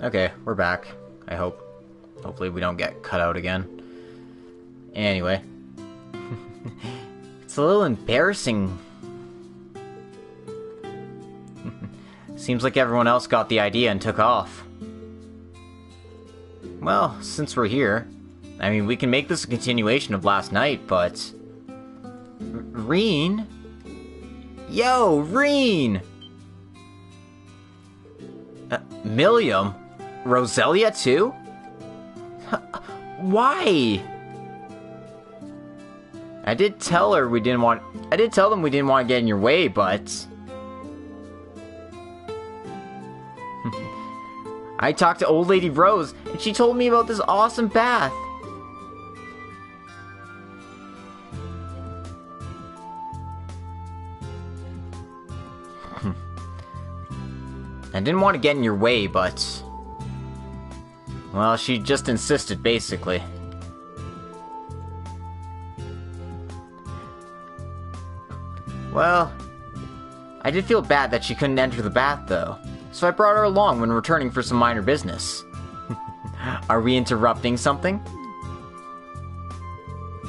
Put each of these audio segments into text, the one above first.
Okay, we're back. I hope. Hopefully we don't get cut out again. Anyway. It's a little embarrassing. Seems like everyone else got the idea and took off. Well, since we're here, I mean, we can make this a continuation of last night, but... Reen? Yo, Reen! Milliam? Roselia too? Why? I did tell them we didn't want to get in your way, but... I talked to Old Lady Rose, and she told me about this awesome bath. I didn't want to get in your way, but... Well, she just insisted, basically. Well, I did feel bad that she couldn't enter the bath, though. So I brought her along when returning for some minor business. Are we interrupting something?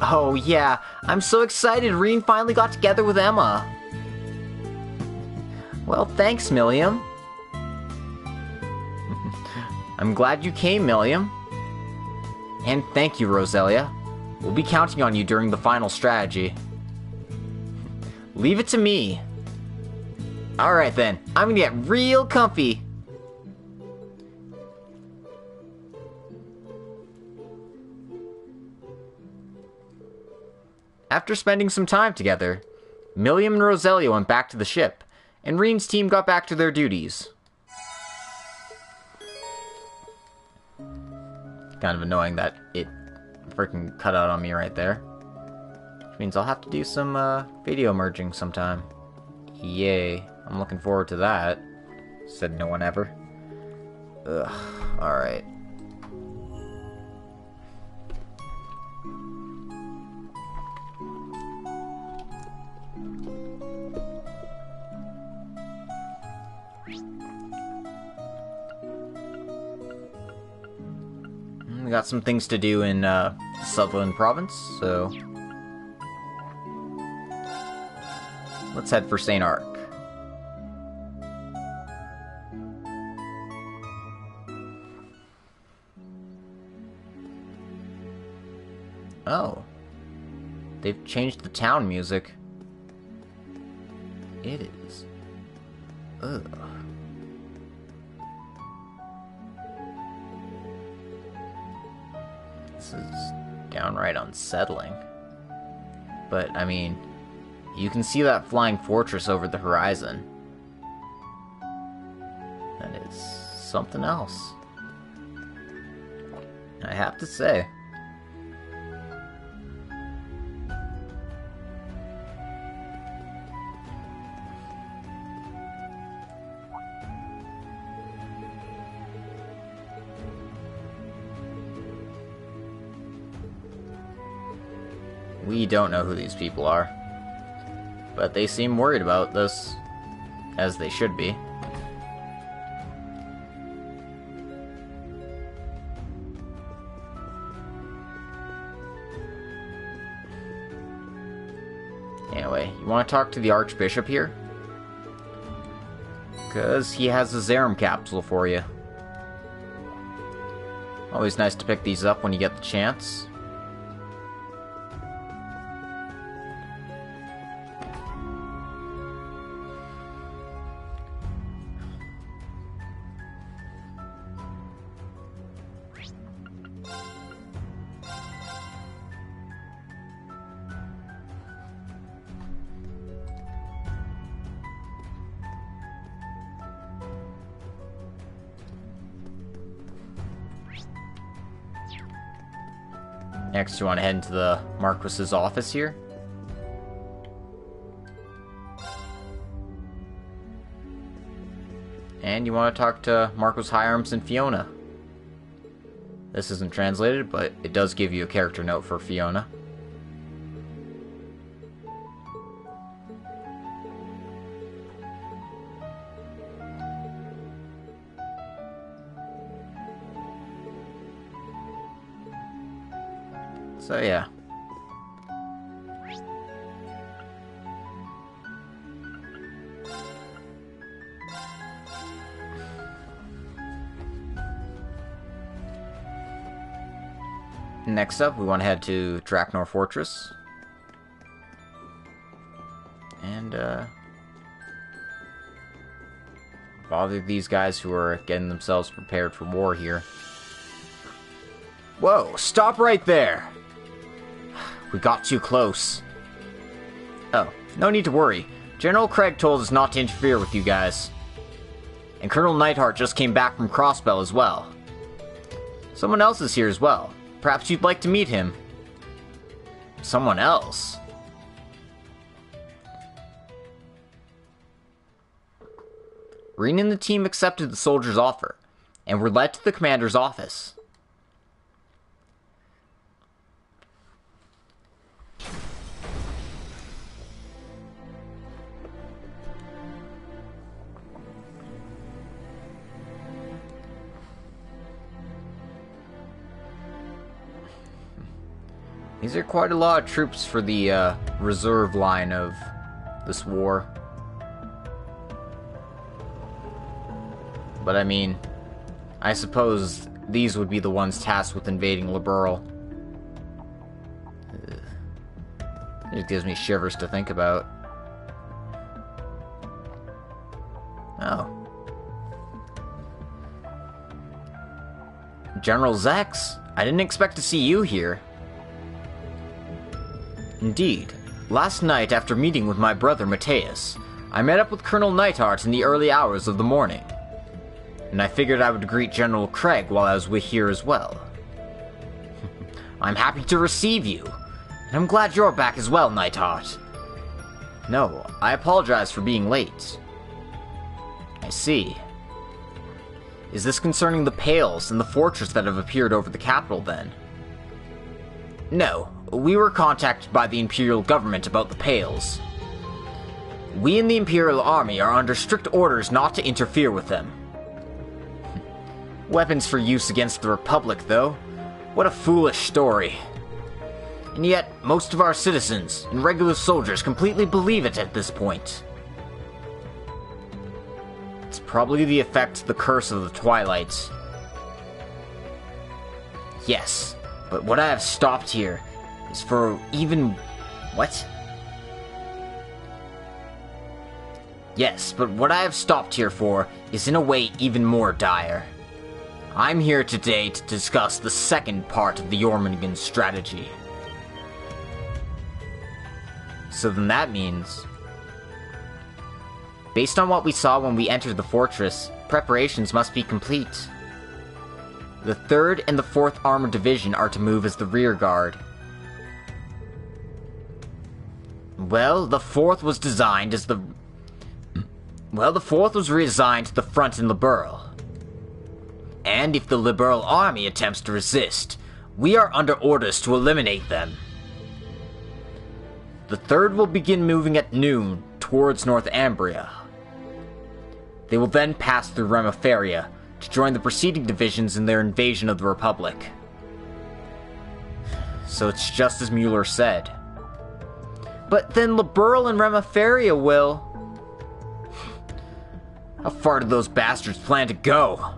Oh yeah, I'm so excited Reen finally got together with Emma. Well, thanks, Milliam. I'm glad you came, Milliam. And thank you, Roselia. We'll be counting on you during the final strategy. Leave it to me. Alright then, I'm gonna get real comfy. After spending some time together, Milliam and Roselia went back to the ship, and Reen's team got back to their duties. Kind of annoying that it freaking cut out on me right there. Which means I'll have to do some video merging sometime. Yay. I'm looking forward to that. Said no one ever. Ugh. Alright. We got some things to do in Sutherland Province, so let's head for St. Arc. Oh. They've changed the town music. It is. Ugh. This is downright unsettling. But, I mean, you can see that flying fortress over the horizon. That is something else. I have to say. We don't know who these people are, but they seem worried about this, as they should be. Anyway, you want to talk to the Archbishop here? Because he has a Zerum capsule for you. Always nice to pick these up when you get the chance. Next, you want to head into the Marquis's office here. And you want to talk to Marquis Higharms and Fiona. This isn't translated, but it does give you a character note for Fiona. So yeah. Next up, we want to head to Draknor Fortress. And, bother these guys who are getting themselves prepared for war here. Whoa, stop right there! We got too close. Oh, no need to worry. General Craig told us not to interfere with you guys. And Colonel Neidhart just came back from Crossbell as well. Someone else is here as well. Perhaps you'd like to meet him. Someone else? Reen and the team accepted the soldier's offer, and were led to the commander's office. These are quite a lot of troops for the reserve line of this war. But I mean, I suppose these would be the ones tasked with invading Liberl. It gives me shivers to think about. Oh. General Zex, I didn't expect to see you here. Indeed. Last night, after meeting with my brother Matthias, I met up with Colonel Neidhart in the early hours of the morning. And I figured I would greet General Craig while I was here as well. I'm happy to receive you, and I'm glad you're back as well, Neidhart. No, I apologize for being late. I see. Is this concerning the Pales and the fortress that have appeared over the capital, then? No, we were contacted by the Imperial government about the Pales. We in the Imperial Army are under strict orders not to interfere with them. Weapons for use against the Republic, though. What a foolish story. And yet, most of our citizens and regular soldiers completely believe it at this point. It's probably the effect of the curse of the Twilight. Yes, but what I have stopped here is for even... What? Yes, but what I have stopped here for is in a way even more dire. I'm here today to discuss the second part of the Jormungand strategy. So then that means... Based on what we saw when we entered the fortress, preparations must be complete. The 3rd and the 4th Armored Division are to move as the rear guard. Well, the 4th was designed as the... Well, the 4th was reassigned to the front in Liberl. And if the Liberl army attempts to resist, we are under orders to eliminate them. The 3rd will begin moving at noon towards Northumbria. They will then pass through Remiferia to join the preceding divisions in their invasion of the Republic. So it's just as Mueller said. But then Liberl and Remiferia will... How far do those bastards plan to go?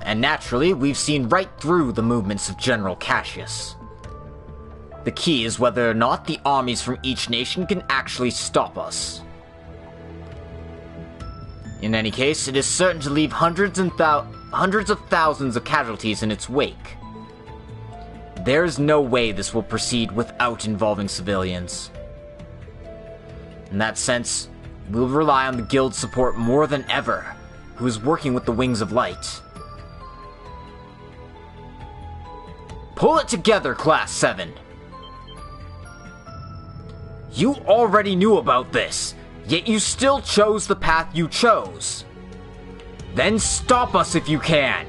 And naturally, we've seen right through the movements of General Cassius. The key is whether or not the armies from each nation can actually stop us. In any case, it is certain to leave hundreds of thousands of casualties in its wake. There is no way this will proceed without involving civilians. In that sense, we'll rely on the Guild's support more than ever, who is working with the Wings of Light. Pull it together, Class 7! You already knew about this, yet you still chose the path you chose. Then stop us if you can,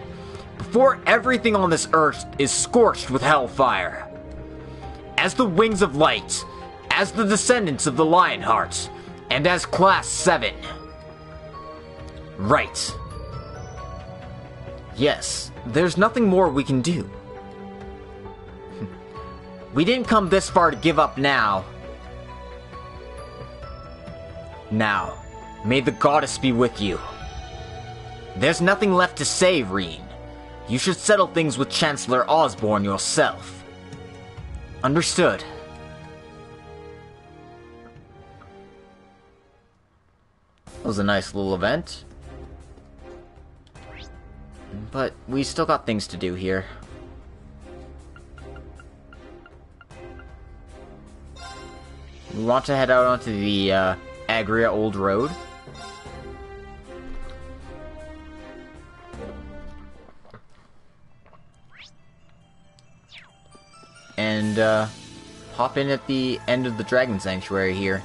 before everything on this earth is scorched with hellfire. As the Wings of Light, as the descendants of the Lionheart, and as Class 7. Right. Yes, there's nothing more we can do. We didn't come this far to give up now. Now, may the goddess be with you. There's nothing left to say, Reen. You should settle things with Chancellor Osborne yourself. Understood. That was a nice little event. But we still got things to do here. We want to head out onto the Agria Old Road. And hop in at the end of the Dragon Sanctuary here.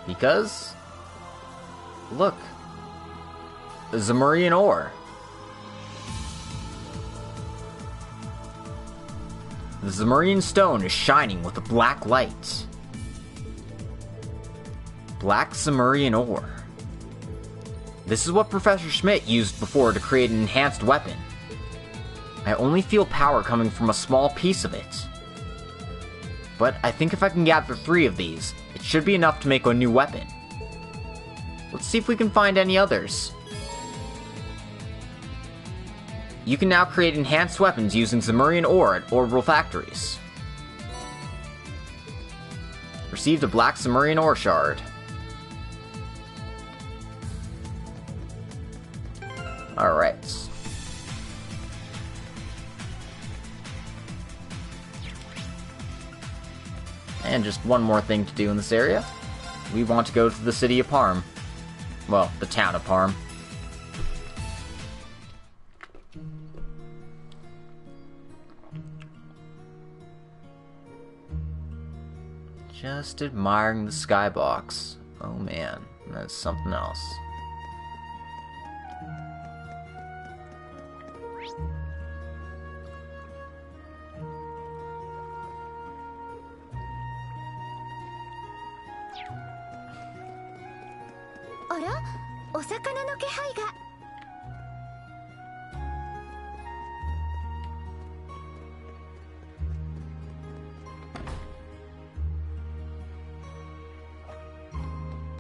Because, look, the Submarine ore. The Submarine stone is shining with a black light. Black Submarine ore. This is what Professor Schmidt used before to create an enhanced weapon. I only feel power coming from a small piece of it. But I think if I can gather 3 of these, it should be enough to make a new weapon. Let's see if we can find any others. You can now create enhanced weapons using Submarine ore at orbital factories. Received a black Submarine ore shard. Alright. And just one more thing to do in this area. We want to go to the city of Parm. Well, the town of Parm. Just admiring the skybox. Oh man, that's something else.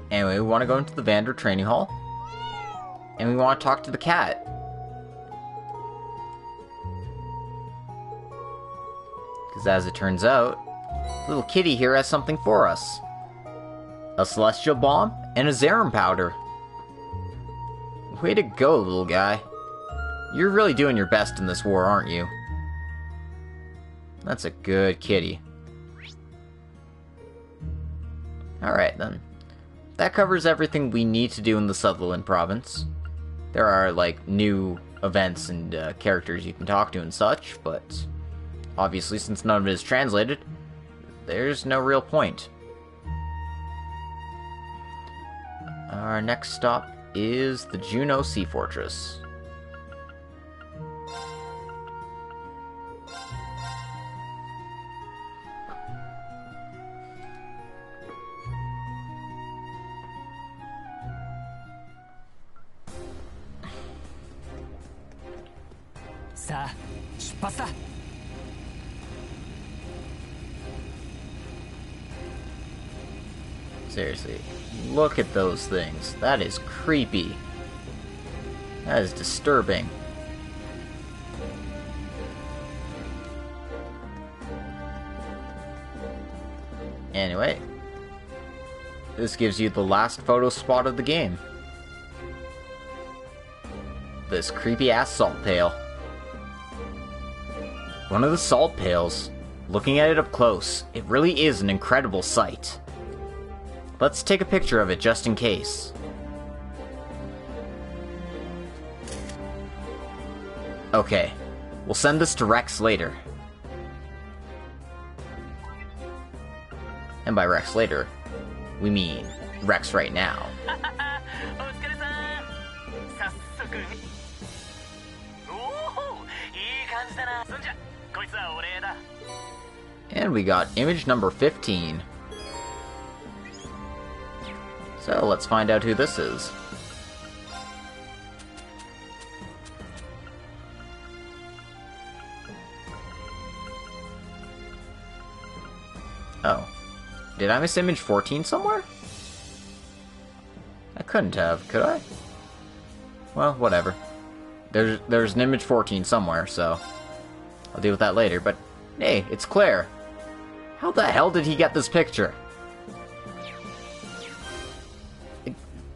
Anyway, we want to go into the Vander training hall. And we want to talk to the cat. Because as it turns out, little kitty here has something for us. A celestial bomb and a Zerum powder. Way to go, little guy. You're really doing your best in this war, aren't you? That's a good kitty. Alright then. That covers everything we need to do in the Sutherland province. There are, like, new events and characters you can talk to and such, but obviously since none of it is translated, there's no real point. Our next stop is the Juneau Sea Fortress. Seriously, look at those things. That is creepy. That is disturbing. Anyway, this gives you the last photo spot of the game. This creepy-ass salt pail. One of the salt pails. Looking at it up close, it really is an incredible sight. Let's take a picture of it just in case. Okay, we'll send this to Rex later. And by Rex later, we mean Rex right now. And we got image number 15. So let's find out who this is. Oh. Did I miss image 14 somewhere? I couldn't have, could I? Well, whatever. There's an image 14 somewhere, so I'll deal with that later, but hey, it's Claire. How the hell did he get this picture?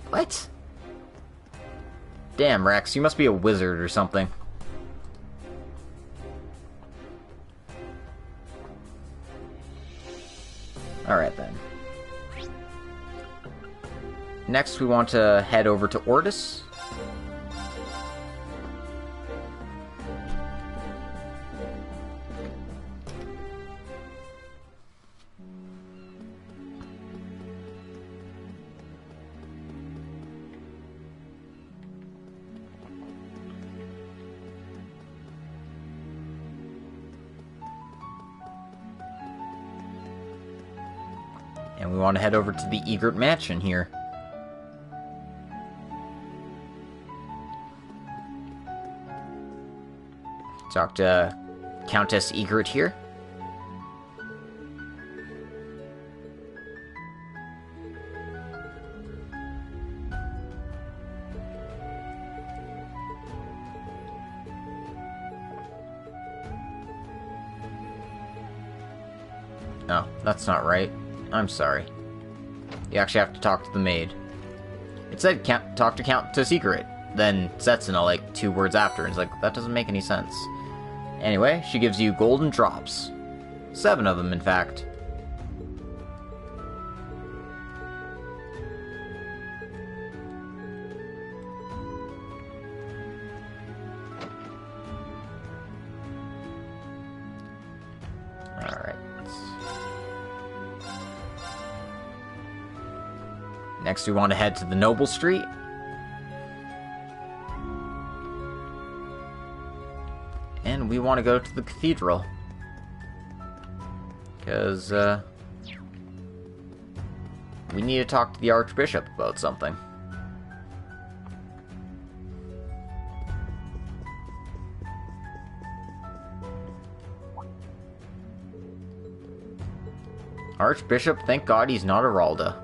What? Damn, Rex, you must be a wizard or something. Alright then. Next we want to head over to Ortus. And we want to head over to the Egret Mansion here. Talk to Countess Egret here. Oh, that's not right. I'm sorry. You actually have to talk to the maid. It said talk to Countess Egret, then Setsuna like 2 words after, and it's like, that doesn't make any sense. Anyway, she gives you golden drops. 7 of them, in fact. Alright. Next we want to head to the Noble Street. And we want to go to the cathedral. Because, we need to talk to the Archbishop about something. Archbishop, thank God he's not Aralda.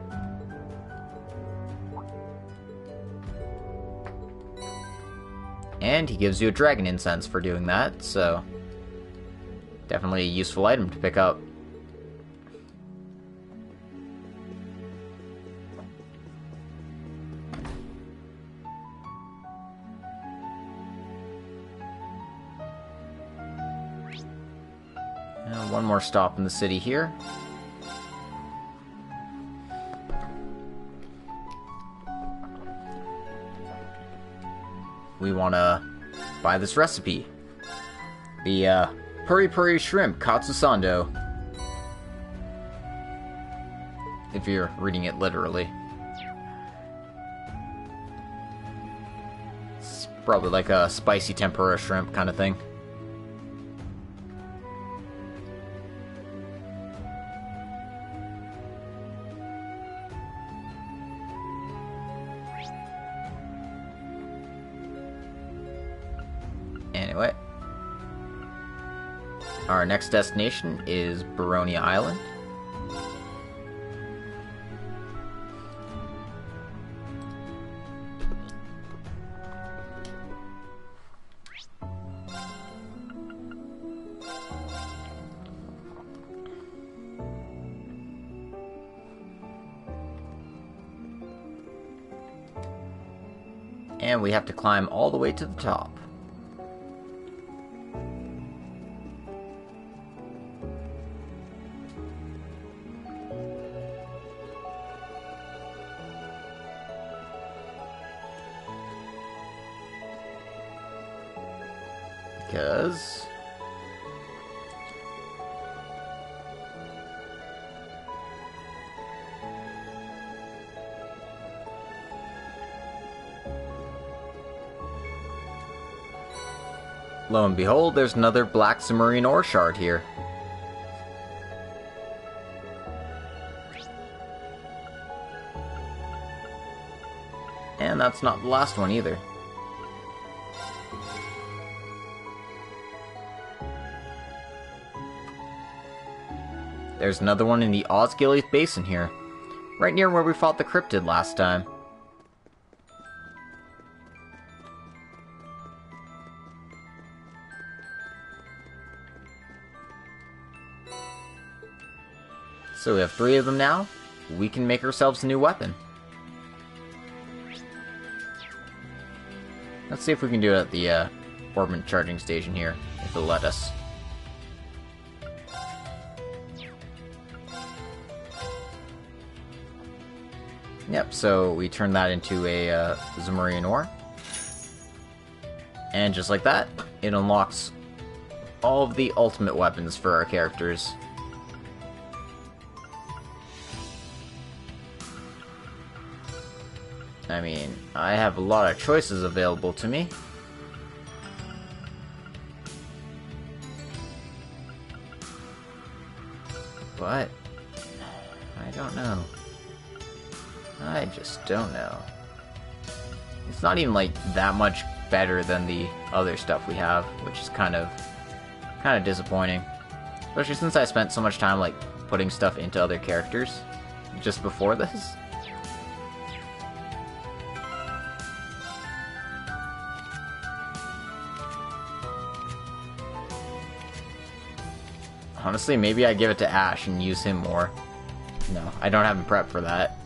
And he gives you a dragon incense for doing that, so definitely a useful item to pick up. And one more stop in the city here. We want to buy this recipe. The Puri Puri Shrimp Katsusando. If you're reading it literally. It's probably like a spicy tempura shrimp kind of thing. Anyway, our next destination is Erebonia Island. And we have to climb all the way to the top. Because lo and behold, there's another black Submarine ore shard here. And that's not the last one either. there's another one in the Osgiliath Basin here. Right near where we fought the cryptid last time. So we have 3 of them now. We can make ourselves a new weapon. Let's see if we can do it at the orbit charging station here, if it'll let us. Yep, so we turn that into a Submarine ore. And just like that, it unlocks all of the ultimate weapons for our characters. I mean, I have a lot of choices available to me. But I don't know. I just don't know. It's not even like that much better than the other stuff we have, which is kind of disappointing. Especially since I spent so much time like putting stuff into other characters just before this. Honestly, maybe I give it to Ash and use him more. No, I don't have him prepped for that.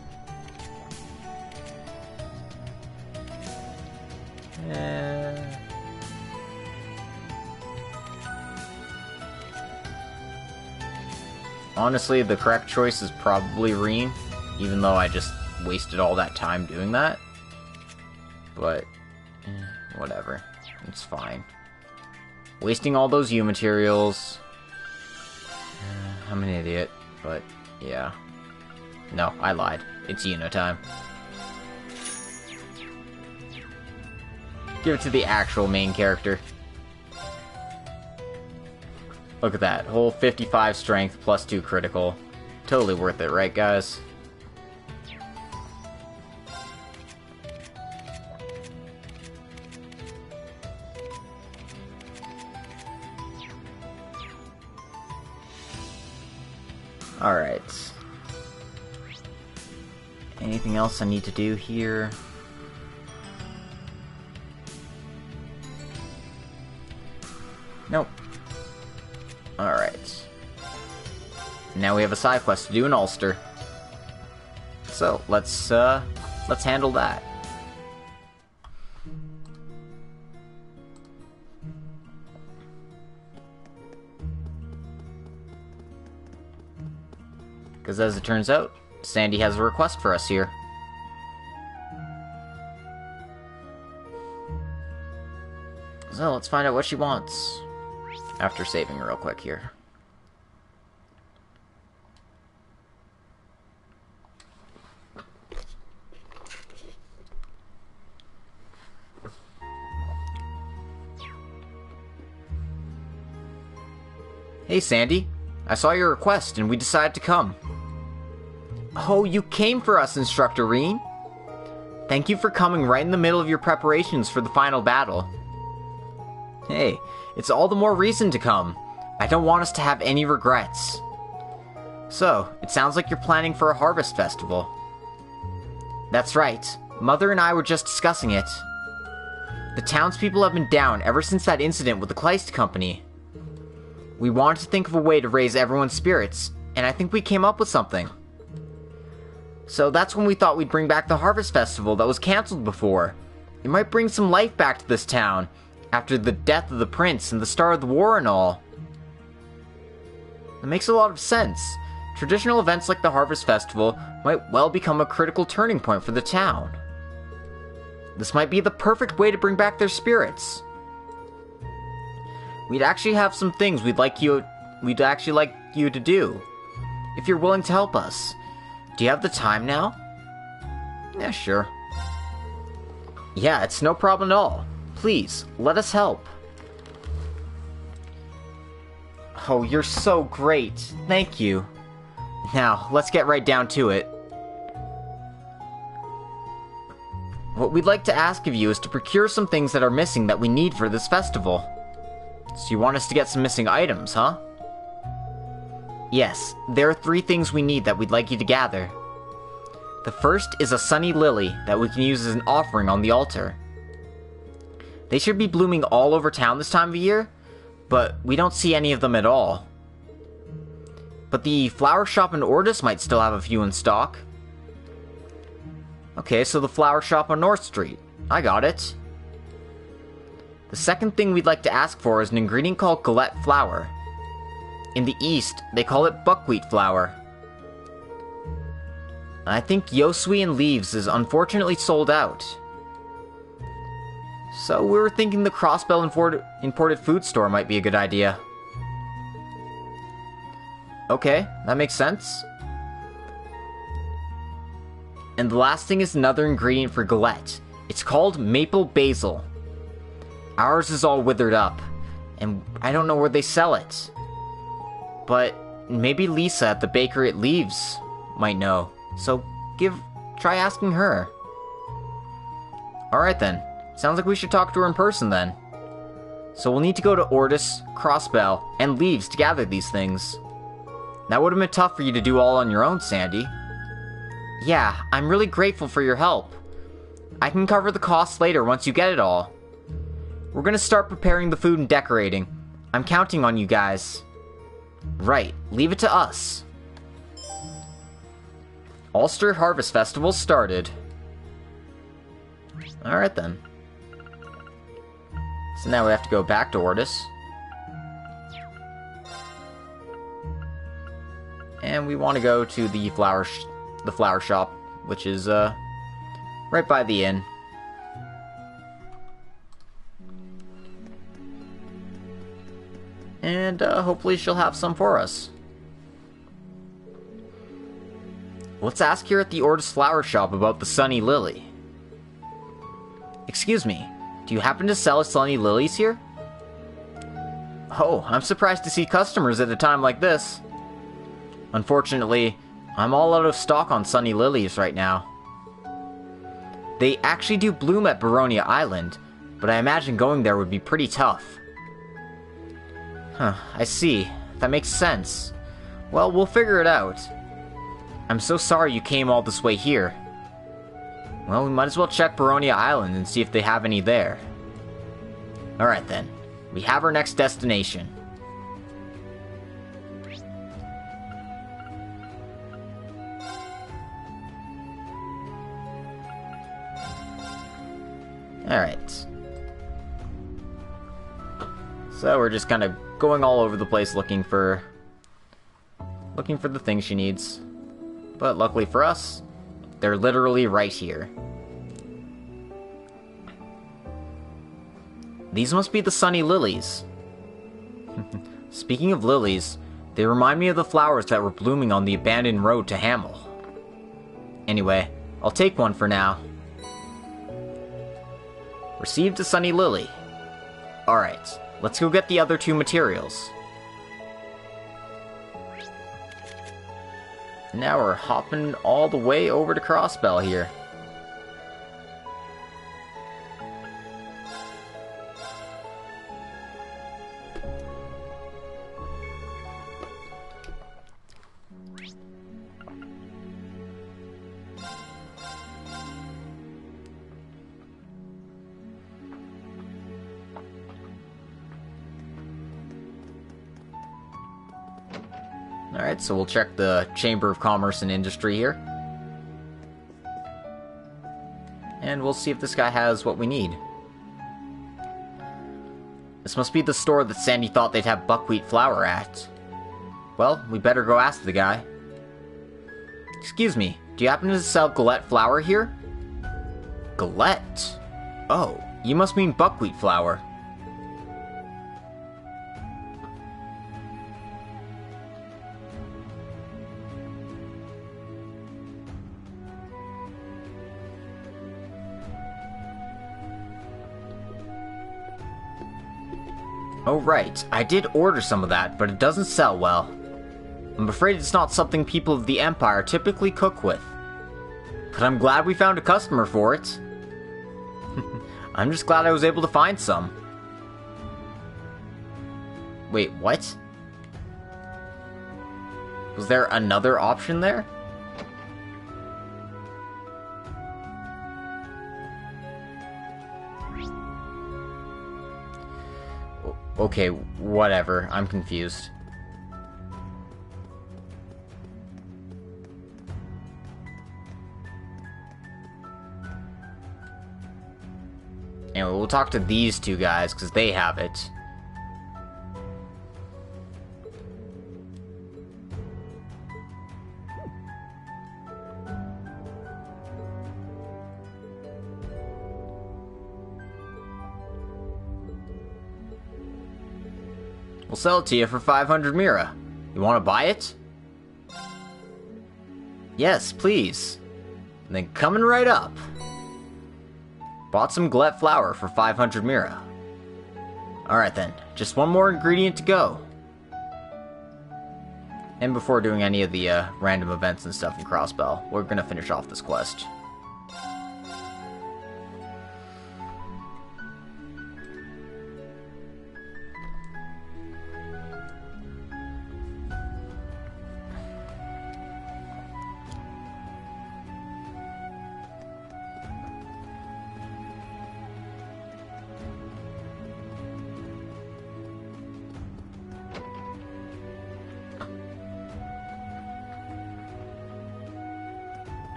Honestly, the correct choice is probably Reen, even though I just wasted all that time doing that. But, whatever. It's fine. Wasting all those U materials. I'm an idiot, but yeah. No, I lied. It's Juneau time. Give it to the actual main character. Look at that. Whole 55 strength plus 2 critical. Totally worth it, right, guys? Alright. Anything else I need to do here? Nope. Alright. Now we have a side quest to do in Ulster. So, let's handle that. Because as it turns out, Sandy has a request for us here. So, let's find out what she wants. After saving real quick here. Hey Sandy, I saw your request and we decided to come. Oh, you came for us, Instructor Reen. Thank you for coming right in the middle of your preparations for the final battle. Hey, it's all the more reason to come. I don't want us to have any regrets. So, it sounds like you're planning for a harvest festival. That's right. Mother and I were just discussing it. The townspeople have been down ever since that incident with the Kleist Company. We wanted to think of a way to raise everyone's spirits, and I think we came up with something. So that's when we thought we'd bring back the harvest festival that was cancelled before. It might bring some life back to this town, after the death of the prince and the start of the war and all. It makes a lot of sense. Traditional events like the Harvest Festival might well become a critical turning point for the town. This might be the perfect way to bring back their spirits. We'd actually have some things we'd actually like you to do, if you're willing to help us. Do you have the time now? Yeah, sure. Yeah, it's no problem at all. Please, let us help. Oh, you're so great. Thank you. Now, let's get right down to it. What we'd like to ask of you is to procure some things that are missing that we need for this festival. So you want us to get some missing items, huh? Yes, there are 3 things we need that we'd like you to gather. The first is a sunny lily that we can use as an offering on the altar. They should be blooming all over town this time of year, but we don't see any of them at all. But the flower shop in Ortus might still have a few in stock. Okay, so the flower shop on North Street. I got it. The second thing we'd like to ask for is an ingredient called Glyph Laur. In the East, they call it buckwheat flour. I think Yosui and Leaves is unfortunately sold out. So we were thinking the Crossbell imported food store might be a good idea. Okay, that makes sense. And the last thing is another ingredient for galette. It's called maple basil. Ours is all withered up, and I don't know where they sell it. But maybe Lisa at the bakery at Leaves might know, so try asking her. Alright then, sounds like we should talk to her in person then. So we'll need to go to Ortus, Crossbell, and Leaves to gather these things. That would have been tough for you to do all on your own, Sandy. Yeah, I'm really grateful for your help. I can cover the costs later once you get it all. We're gonna start preparing the food and decorating. I'm counting on you guys. Right, leave it to us. Ulster Harvest Festival started. Alright then. So now we have to go back to Ortus. And we want to go to the flower shop, which is right by the inn. And hopefully she'll have some for us. Let's ask here at the Ortus flower shop about the sunny lily. Excuse me, do you happen to sell sunny lilies here? Oh, I'm surprised to see customers at a time like this. Unfortunately, I'm all out of stock on sunny lilies right now. They actually do bloom at Erebonia Island, but I imagine going there would be pretty tough. Huh, I see. That makes sense. Well, we'll figure it out. I'm so sorry you came all this way here. Well, we might as well check Erebonia Island and see if they have any there. Alright then, we have our next destination. Alright. So we're just kind of going all over the place looking for the things she needs. But luckily for us, they're literally right here. These must be the sunny lilies. Speaking of lilies, they remind me of the flowers that were blooming on the abandoned road to Hamel. Anyway, I'll take one for now. Received a sunny lily. Alright, let's go get the other 2 materials. Now we're hopping all the way over to Crossbell here. Alright, so we'll check the Chamber of Commerce and Industry here. And we'll see if this guy has what we need. This must be the store that Sandy thought they'd have buckwheat flour at. Well, we better go ask the guy. Excuse me, do you happen to sell Glyph Laur here? Galette? Oh, you must mean buckwheat flour. Oh right, I did order some of that, but it doesn't sell well. I'm afraid it's not something people of the Empire typically cook with. But I'm glad we found a customer for it. I'm just glad I was able to find some. Wait, what? Was there another option there? Okay, whatever. I'm confused. Anyway, we'll talk to these two guys, because they have it. We'll sell it to you for 500 mira. You want to buy it? Yes, please. And then coming right up. Bought some Glyph Laur for 500 mira. Alright then, just one more ingredient to go. And before doing any of the random events and stuff in Crossbell, we're gonna finish off this quest.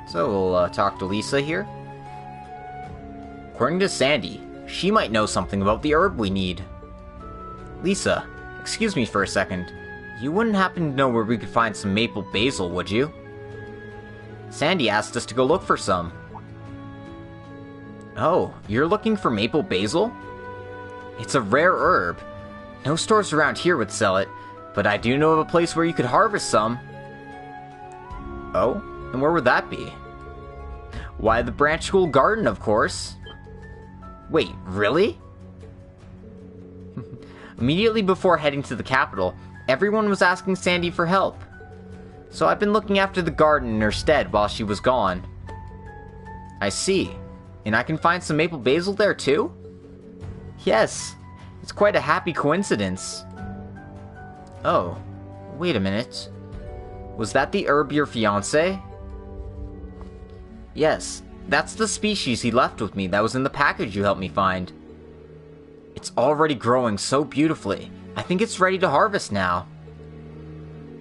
So we'll talk to Lisa here. According to Sandy, she might know something about the herb we need. Lisa, excuse me for a second. You wouldn't happen to know where we could find some maple basil, would you? Sandy asked us to go look for some. Oh, you're looking for maple basil? It's a rare herb. No stores around here would sell it, but I do know of a place where you could harvest some. Oh? And where would that be? Why, the Branch School Garden, of course. Wait, really? Immediately before heading to the capital, everyone was asking Sandy for help. So I've been looking after the garden in her stead while she was gone. I see. And I can find some maple basil there too? Yes. It's quite a happy coincidence. Oh, wait a minute. Was that the herb your fiancé? Yes, that's the species he left with me that was in the package you helped me find. It's already growing so beautifully. I think it's ready to harvest now.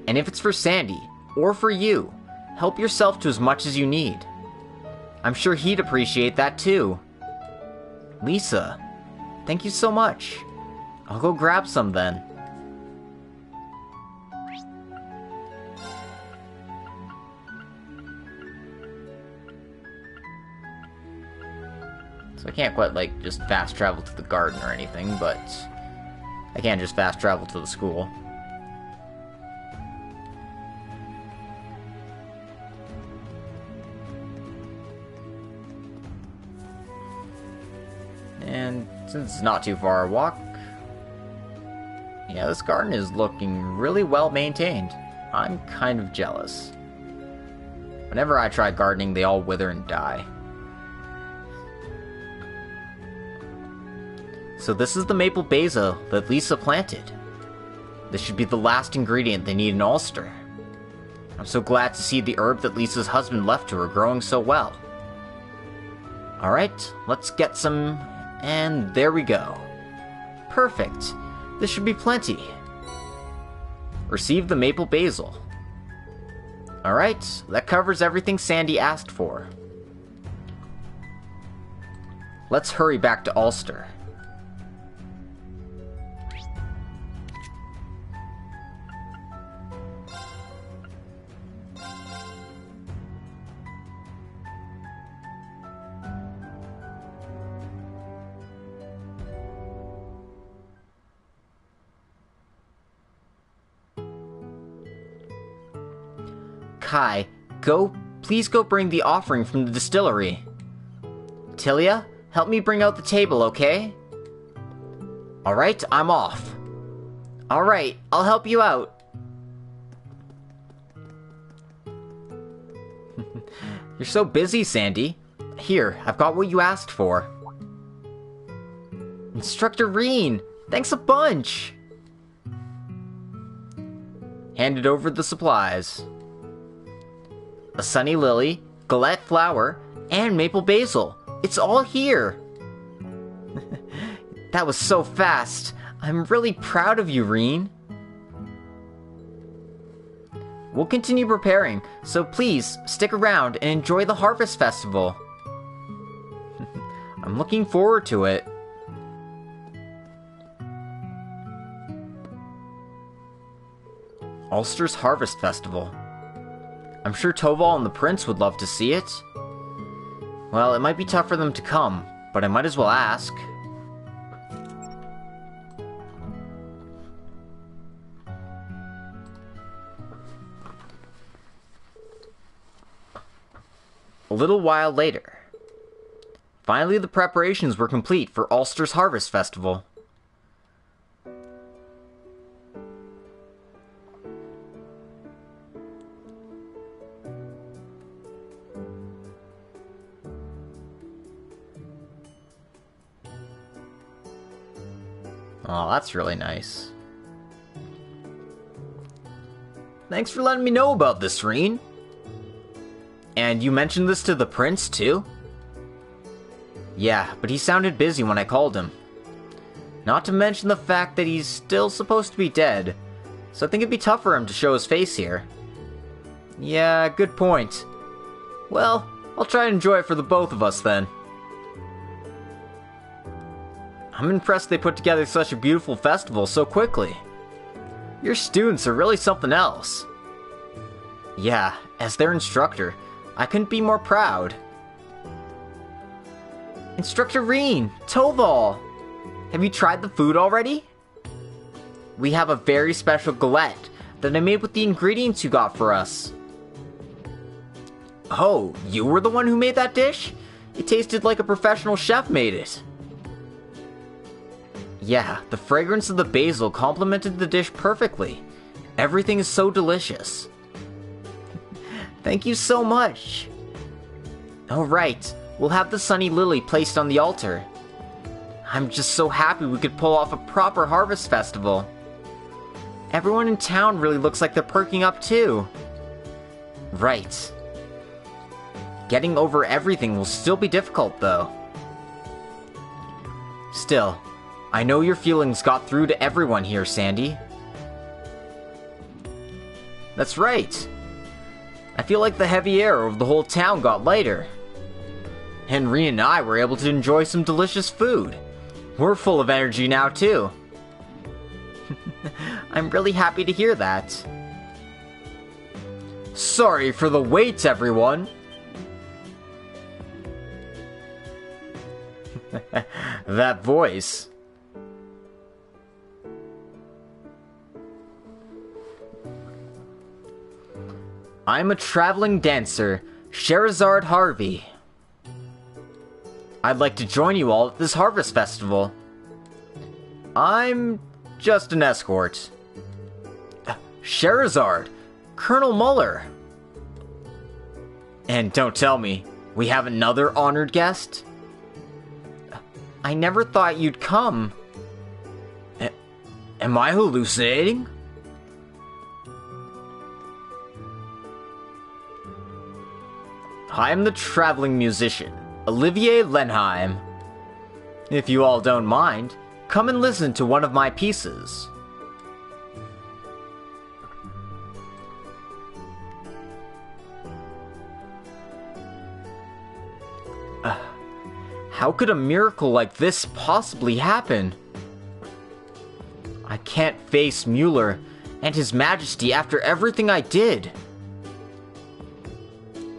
And if it's for Sandy, or for you, help yourself to as much as you need. I'm sure he'd appreciate that too. Lisa, thank you so much. I'll go grab some then. So I can't quite, like, just fast travel to the garden or anything, but I can just fast travel to the school. And since it's not too far a walk, yeah, this garden is looking really well maintained. I'm kind of jealous. Whenever I try gardening, they all wither and die. So this is the maple basil that Lisa planted. This should be the last ingredient they need in Ulster. I'm so glad to see the herb that Lisa's husband left to her growing so well. Alright, let's get some, and there we go. Perfect. This should be plenty. Receive the maple basil. Alright, that covers everything Sandy asked for. Let's hurry back to Ulster. Kai, please go bring the offering from the distillery. Tilia, help me bring out the table, okay? Alright, I'm off. Alright, I'll help you out. You're so busy, Sandy. Here, I've got what you asked for. Instructor Reen, thanks a bunch. handed over the supplies. A sunny lily, Glyph Laur, and maple basil. It's all here! That was so fast. I'm really proud of you, Reen. We'll continue preparing, so please stick around and enjoy the Harvest Festival. I'm looking forward to it. Ulster's Harvest Festival. I'm sure Toval and the Prince would love to see it. Well, it might be tough for them to come, but I might as well ask. A little while later. Finally, the preparations were complete for Ulster's Harvest Festival. Oh, that's really nice. Thanks for letting me know about this, Reen. And you mentioned this to the Prince, too? Yeah, but he sounded busy when I called him. Not to mention the fact that he's still supposed to be dead, so I think it'd be tough for him to show his face here. Yeah, good point. Well, I'll try and enjoy it for the both of us then. I'm impressed they put together such a beautiful festival so quickly. Your students are really something else. Yeah, as their instructor, I couldn't be more proud. Instructor Reen, Toval, have you tried the food already? We have a very special galette that I made with the ingredients you got for us. Oh, you were the one who made that dish? It tasted like a professional chef made it. Yeah, the fragrance of the basil complemented the dish perfectly. Everything is so delicious. Thank you so much. Oh right, we'll have the sunny lily placed on the altar. I'm just so happy we could pull off a proper harvest festival. Everyone in town really looks like they're perking up too. Right. Getting over everything will still be difficult though. Still, I know your feelings got through to everyone here, Sandy. That's right. I feel like the heavy air over the whole town got lighter. Henry and I were able to enjoy some delicious food. We're full of energy now, too. I'm really happy to hear that. Sorry for the wait, everyone. That voice. I'm a traveling dancer, Scheherazade Harvey. I'd like to join you all at this harvest festival. I'm just an escort. Scheherazade, Colonel Muller. And don't tell me, we have another honored guest? I never thought you'd come. Am I hallucinating? I'm the traveling musician, Olivier Lenheim. If you all don't mind, come and listen to one of my pieces. How could a miracle like this possibly happen? I can't face Mueller and His Majesty after everything I did.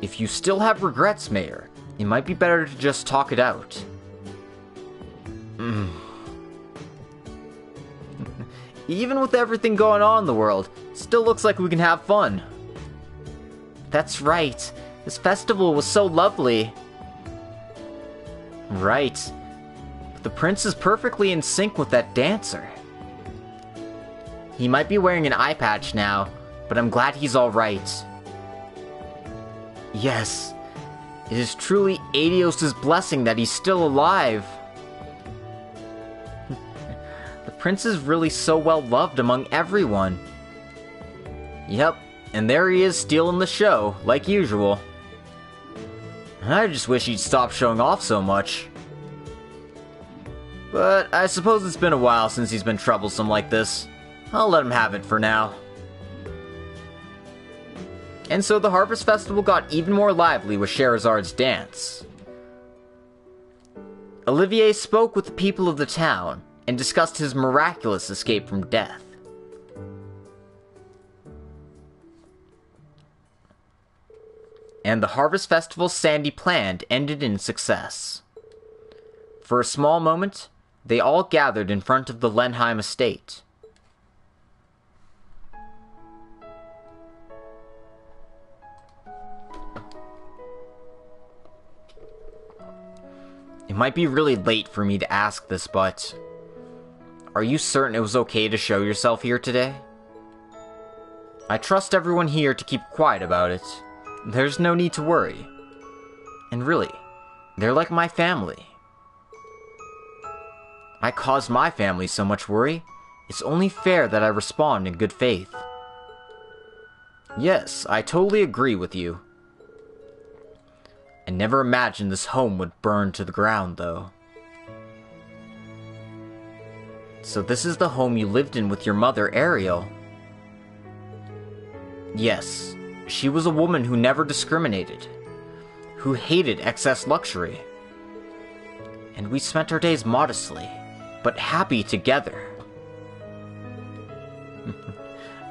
If you still have regrets, Mayor, it might be better to just talk it out. Even with everything going on in the world, it still looks like we can have fun. That's right. This festival was so lovely. Right. But the prince is perfectly in sync with that dancer. He might be wearing an eye patch now, but I'm glad he's alright. Yes, it is truly Adios' blessing that he's still alive. The prince is really so well loved among everyone. Yep, and there he is stealing the show, like usual. I just wish he'd stop showing off so much. But I suppose it's been a while since he's been troublesome like this. I'll let him have it for now. And so the Harvest Festival got even more lively with Scheherazad's dance. Olivier spoke with the people of the town and discussed his miraculous escape from death. And the Harvest Festival Sandy planned ended in success. For a small moment, they all gathered in front of the Lenheim estate. It might be really late for me to ask this, but are you certain it was okay to show yourself here today? I trust everyone here to keep quiet about it. There's no need to worry. And really, they're like my family. I caused my family so much worry, it's only fair that I respond in good faith. Yes, I totally agree with you. I never imagined this home would burn to the ground, though. So this is the home you lived in with your mother, Ariel. Yes, she was a woman who never discriminated, who hated excess luxury. And we spent our days modestly, but happy together.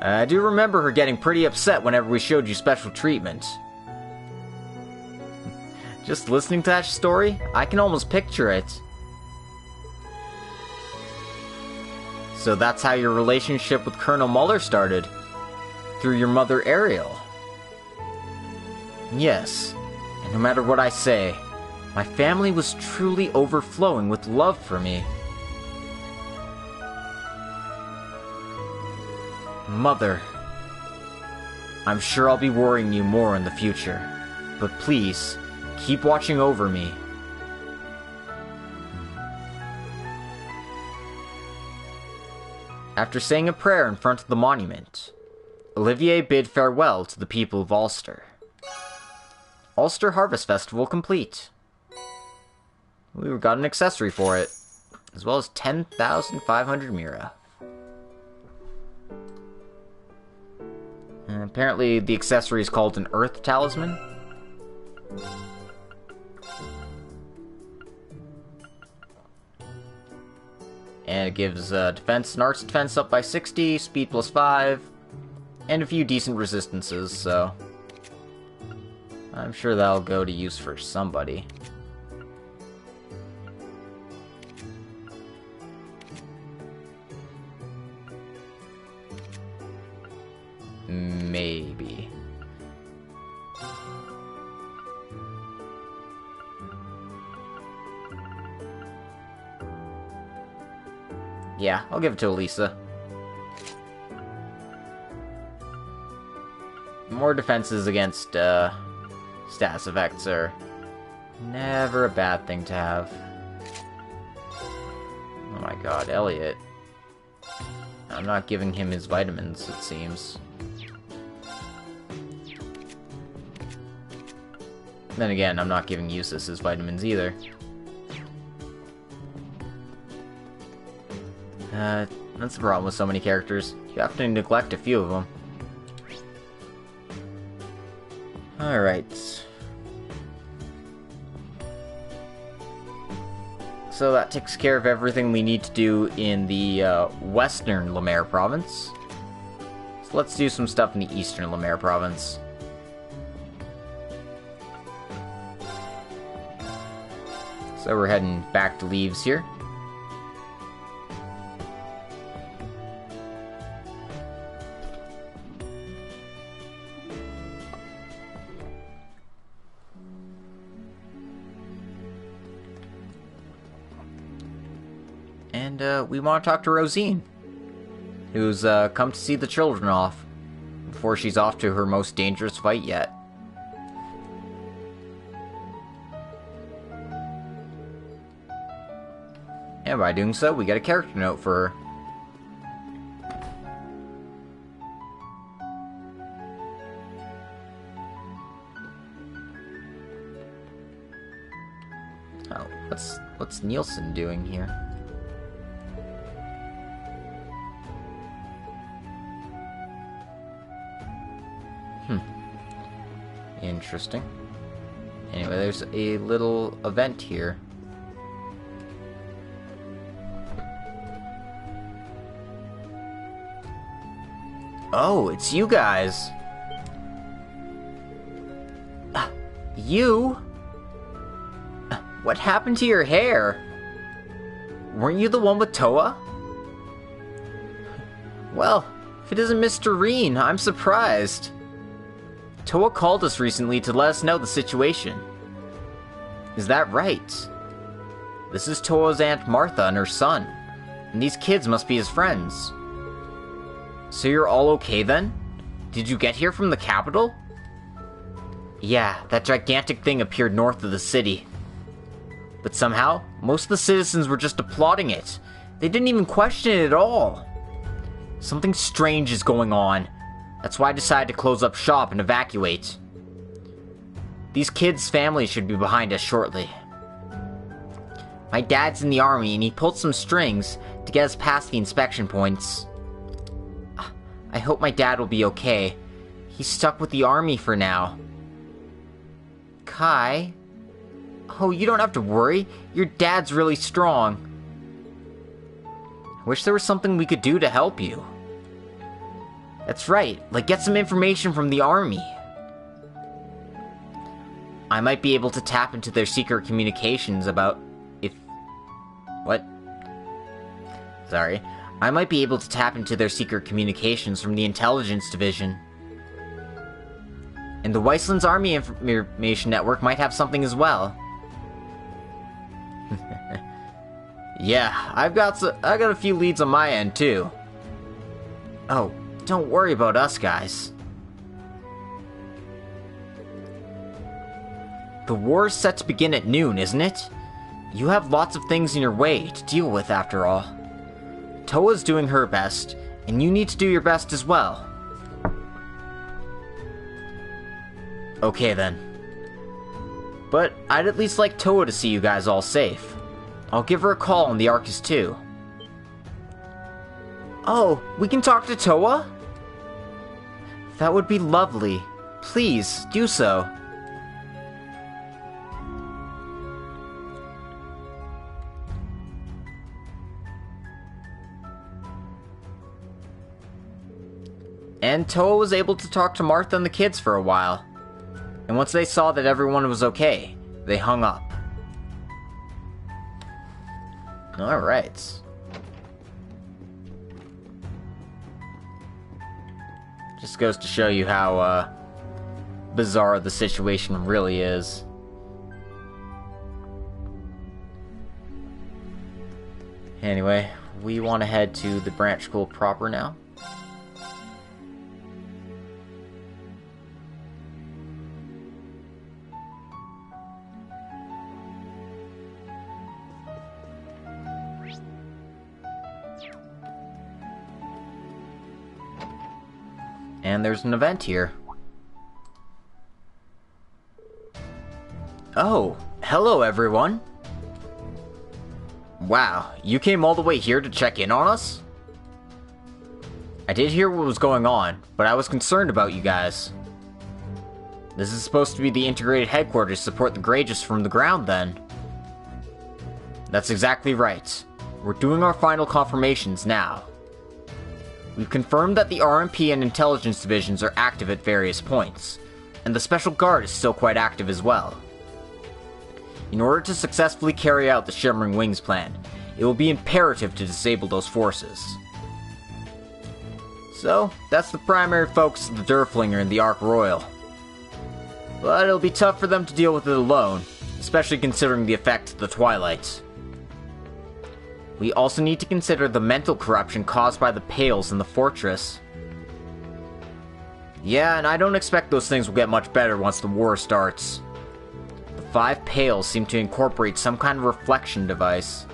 I do remember her getting pretty upset whenever we showed you special treatment. Just listening to that story, I can almost picture it. So that's how your relationship with Colonel Muller started? Through your mother Ariel? Yes, and no matter what I say, my family was truly overflowing with love for me. Mother, I'm sure I'll be worrying you more in the future, but please, keep watching over me. After saying a prayer in front of the monument, Olivier bid farewell to the people of Ulster. Ulster Harvest Festival complete. We got an accessory for it, as well as 10,500 Mira. And apparently the accessory is called an Earth Talisman. And it gives defense and arts defense up by 60, speed plus 5, and a few decent resistances, so I'm sure that'll go to use for somebody. Maybe. Yeah, I'll give it to Elisa. More defenses against status effects are never a bad thing to have. Oh my god, Elliot. I'm not giving him his vitamins, it seems. Then again, I'm not giving Eustace his vitamins either. That's the problem with so many characters. You have to neglect a few of them. Alright. So that takes care of everything we need to do in the Western Lemaire province. So let's do some stuff in the Eastern Lemaire province. So we're heading back to Leaves here. And we want to talk to Rosine, who's come to see the children off before she's off to her most dangerous fight yet. And by doing so, we get a character note for her. Oh, what's Nielsen doing here? Interesting. Anyway, there's a little event here. Oh, it's you guys! You? What happened to your hair? Weren't you the one with Toa? Well, if it isn't Mr. Reen, I'm surprised. Toa called us recently to let us know the situation. Is that right? This is Toa's Aunt Martha and her son, and these kids must be his friends. So you're all okay then? Did you get here from the capital? Yeah, that gigantic thing appeared north of the city. But somehow, most of the citizens were just applauding it. They didn't even question it at all. Something strange is going on. That's why I decided to close up shop and evacuate. These kids' families should be behind us shortly. My dad's in the army and he pulled some strings to get us past the inspection points. I hope my dad will be okay. He's stuck with the army for now. Kai? Oh, you don't have to worry. Your dad's really strong. I wish there was something we could do to help you. That's right, like get some information from the army. I might be able to tap into their secret communications about What? Sorry. I might be able to tap into their secret communications from the intelligence division. And the Weissland's Army Information Network might have something as well. Yeah, I got a few leads on my end, too. Oh, don't worry about us, guys. The war is set to begin at noon, isn't it? You have lots of things in your way to deal with, after all. Toa's doing her best, and you need to do your best as well. Okay, then. But I'd at least like Toa to see you guys all safe. I'll give her a call on the Arcus too. Oh, we can talk to Toa? That would be lovely. Please, do so. And Toa was able to talk to Martha and the kids for a while. And once they saw that everyone was okay, they hung up. Alright. Just goes to show you how bizarre the situation really is. Anyway, we want to head to the branch school proper now. And there's an event here. Oh, hello everyone. Wow, you came all the way here to check in on us? I did hear what was going on, but I was concerned about you guys. This is supposed to be the integrated headquarters to support the Grages from the ground then. That's exactly right. We're doing our final confirmations now. We've confirmed that the RMP and intelligence divisions are active at various points, and the Special Guard is still quite active as well. In order to successfully carry out the Shimmering Wings plan, it will be imperative to disable those forces. So, that's the primary focus of the Durflinger and the Ark Royal. But it'll be tough for them to deal with it alone, especially considering the effect of the Twilight. We also need to consider the mental corruption caused by the Pales in the fortress. Yeah, and I don't expect those things will get much better once the war starts. The 5 Pales seem to incorporate some kind of reflection device.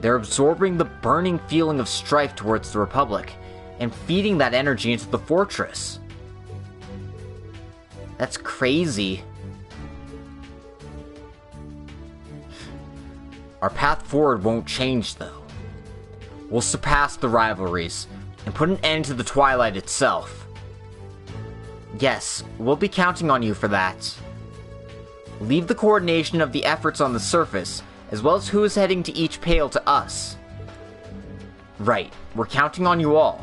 They're absorbing the burning feeling of strife towards the Republic, and feeding that energy into the fortress. That's crazy. Our path forward won't change, though. We'll surpass the rivalries, and put an end to the Twilight itself. Yes, we'll be counting on you for that. Leave the coordination of the efforts on the surface, as well as who is heading to each pale to us. Right, we're counting on you all.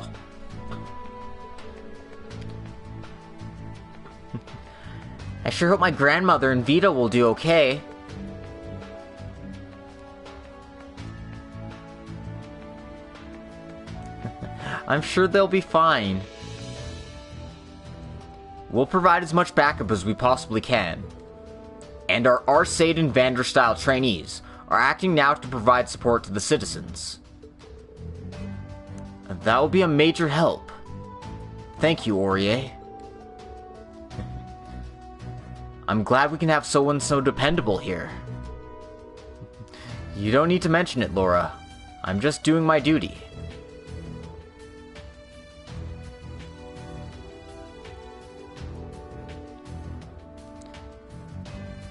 I sure hope my grandmother and Vita will do okay. I'm sure they'll be fine. We'll provide as much backup as we possibly can. And our Arcade and Vanderstyle trainees are acting now to provide support to the citizens. That will be a major help. Thank you, Aurier. I'm glad we can have someone so dependable here. You don't need to mention it, Laura. I'm just doing my duty.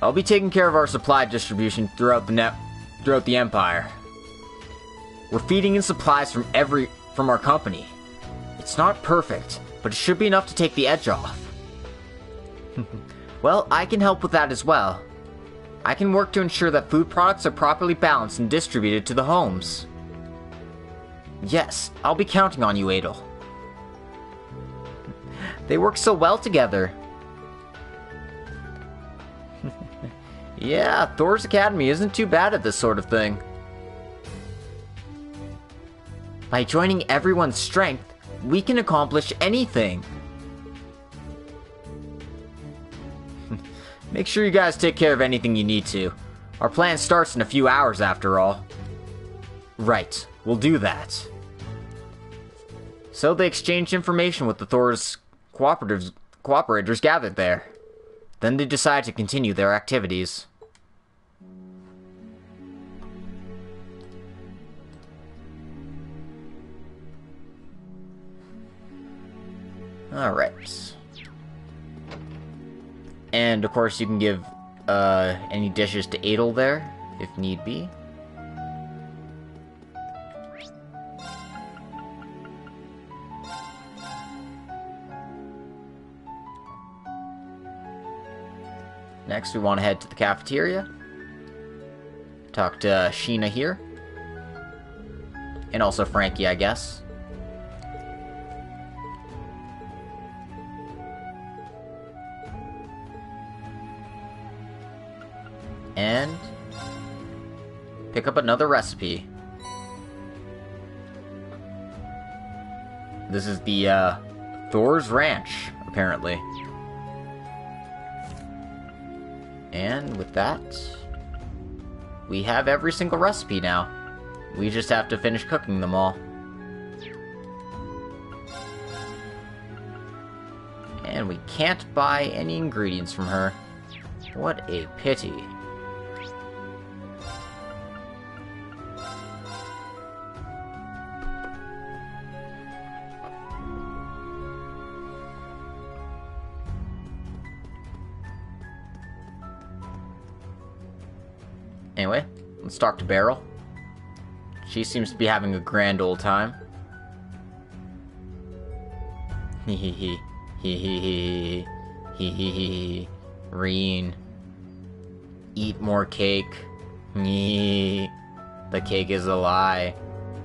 I'll be taking care of our supply distribution throughout the Empire. We're feeding in supplies from our company. It's not perfect, but it should be enough to take the edge off. Well, I can help with that as well. I can work to ensure that food products are properly balanced and distributed to the homes. Yes, I'll be counting on you, Adel. They work so well together. Yeah, Thor's Academy isn't too bad at this sort of thing. By joining everyone's strength, we can accomplish anything. Make sure you guys take care of anything you need to. Our plan starts in a few hours after all. Right, we'll do that. So they exchanged information with the Thor's cooperators gathered there. Then they decide to continue their activities. Alright. And of course you can give any dishes to Adel there, if need be. Next, we want to head to the cafeteria. Talk to Sheena here. And also Frankie, I guess. And pick up another recipe. This is the Thor's Ranch, apparently. And with that, we have every single recipe now. We just have to finish cooking them all. And we can't buy any ingredients from her. What a pity. Anyway, let's talk to Beryl. She seems to be having a grand old time. Hee hee hee. Hee hee hee. Hee hee hee. Reen. Eat more cake. Nyeh. The cake is a lie.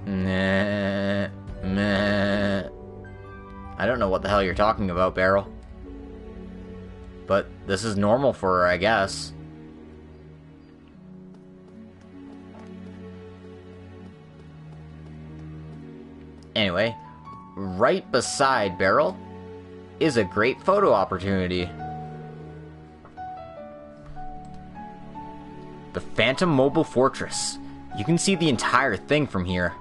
Meh. Meh. I don't know what the hell you're talking about, Beryl. But this is normal for her, I guess. Anyway, right beside Beryl is a great photo opportunity. The Phantom Mobile Fortress. You can see the entire thing from here.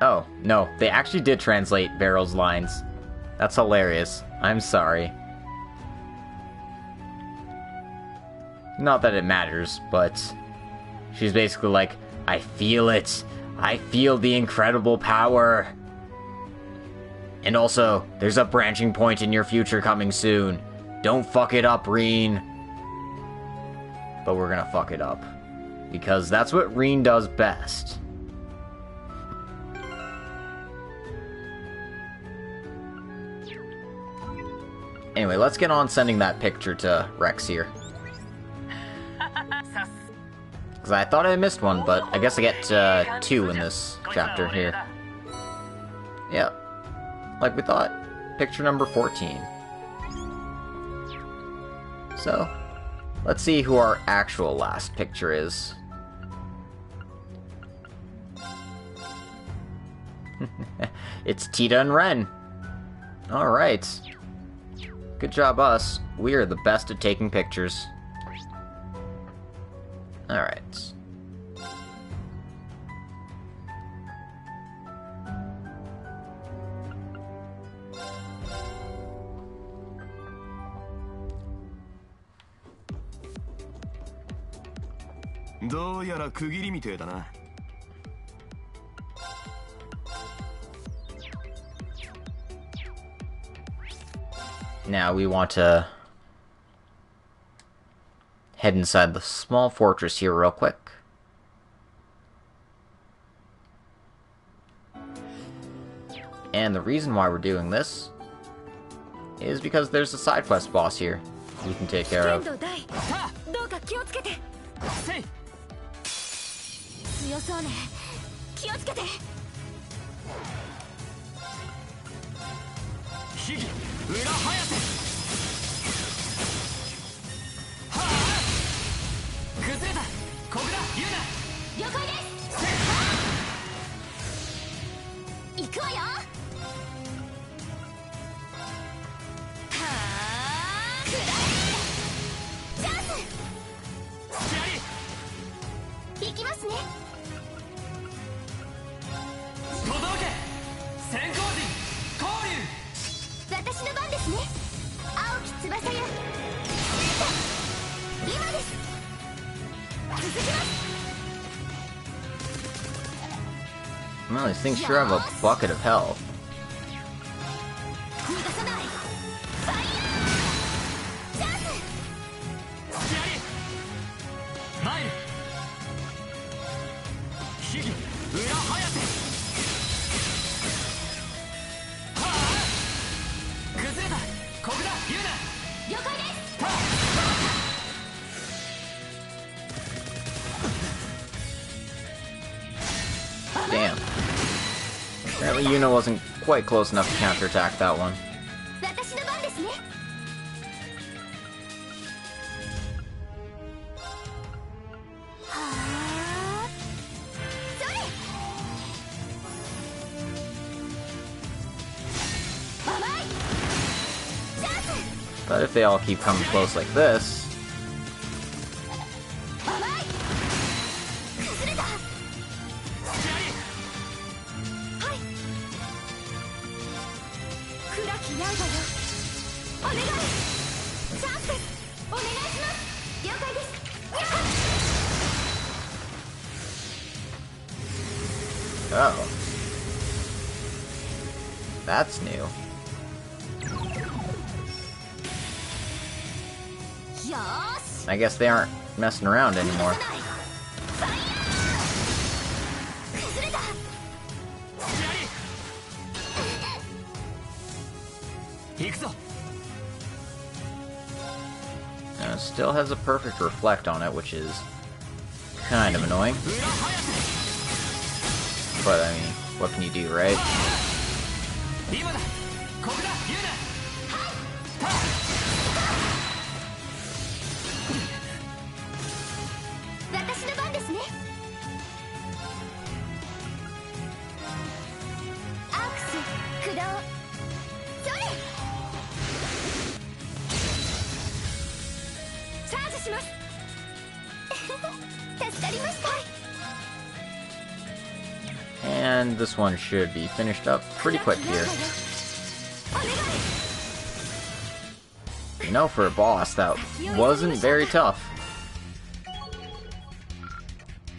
Oh, no, they actually did translate Beryl's lines. That's hilarious. I'm sorry. Not that it matters, but she's basically like, I feel it. I feel the incredible power. And also, there's a branching point in your future coming soon. Don't fuck it up, Reen. But we're gonna fuck it up. Because that's what Reen does best. Anyway, let's get on sending that picture to Rex here. Because I thought I missed one, but I guess I get 2 in this chapter here. Yep. Like we thought. Picture number 14. So, let's see who our actual last picture is. It's Tita and Ren. Alright. Good job, us. We are the best at taking pictures. Alright. Now we want to head inside the small fortress here real quick. And the reason why we're doing this is because there's a side quest boss here we can take care of. Well, these things sure have a bucket of health. Damn. Apparently Juneau wasn't quite close enough to counterattack that one. But if they all keep coming close like this... Oh. That's new. I guess they aren't messing around anymore. Now, it still has a perfect reflect on it, which is kind of annoying. But, I mean, what can you do, right? And this one should be finished up pretty quick here. You know, for a boss, that wasn't very tough.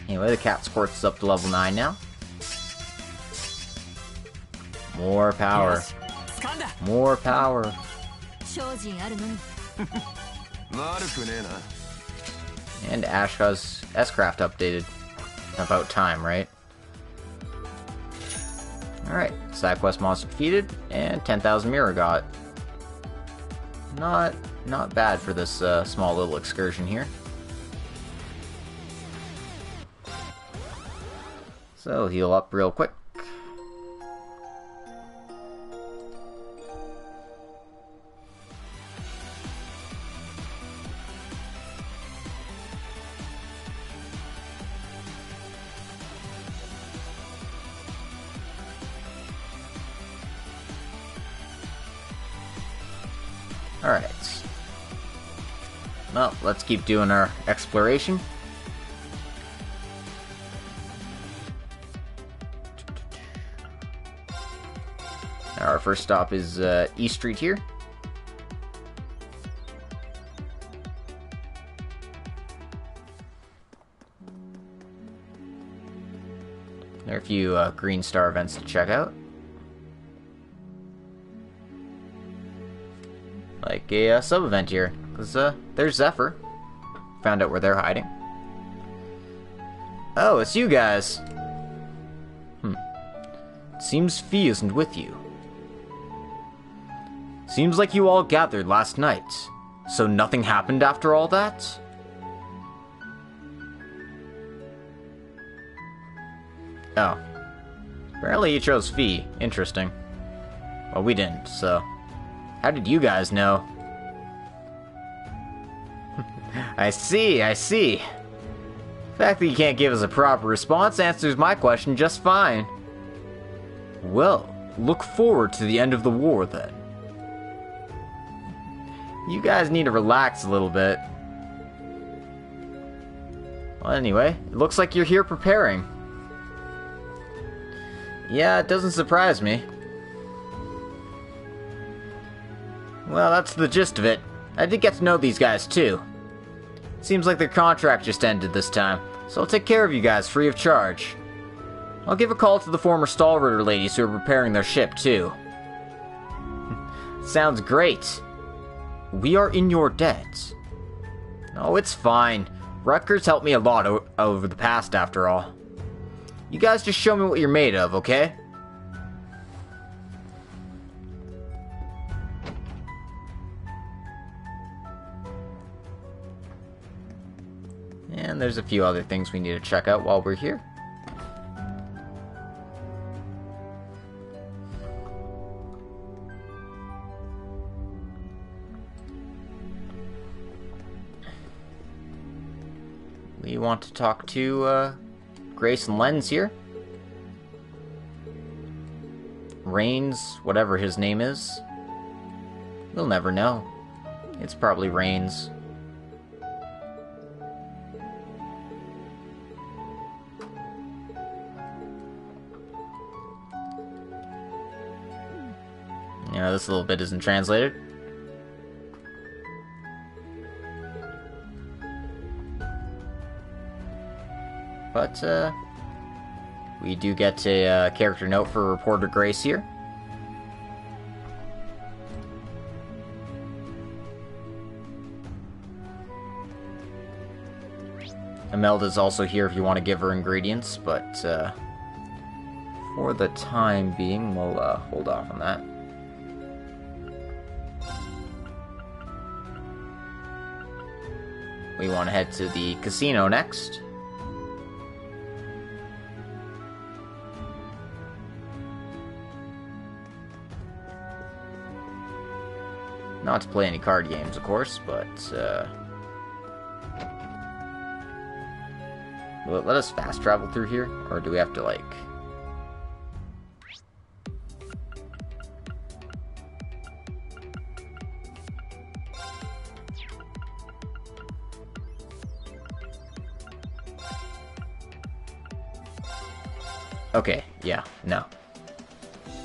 Anyway, the cat sports up to level 9 now. More power. More power. And Ashka's S-Craft updated. About time, right? Alright, side quest monster defeated, and 10,000 Mira got. Not bad for this small little excursion here. So, heal up real quick. Alright. Well, let's keep doing our exploration. Our first stop is East Street here. There are a few Green Star events to check out. Like a sub-event here, because there's Zephyr. Found out where they're hiding. Oh, it's you guys! It seems Fee isn't with you. Seems like you all gathered last night. So nothing happened after all that? Oh. Apparently you chose Fee. Interesting. Well, we didn't, so... How did you guys know? I see. The fact that you can't give us a proper response answers my question just fine. Well, look forward to the end of the war, then. You guys need to relax a little bit. Well, anyway, it looks like you're here preparing. Yeah, it doesn't surprise me. Well, that's the gist of it. I did get to know these guys, too. Seems like their contract just ended this time, so I'll take care of you guys free of charge. I'll give a call to the former Stallritter ladies who are preparing their ship, too. Sounds great. We are in your debt. Oh, it's fine. Rutgers helped me a lot over the past, after all. You guys just show me what you're made of, okay? And there's a few other things we need to check out while we're here. We want to talk to Grace and Lens here. Rains, whatever his name is. We'll never know. It's probably Rains. You know, this little bit isn't translated. But, we do get a character note for Reporter Grace here. Imelda's also here if you want to give her ingredients, but, for the time being, we'll, hold off on that. We want to head to the casino next. Not to play any card games, of course, but, will it let us fast travel through here? Or do we have to, like... Okay, yeah, no.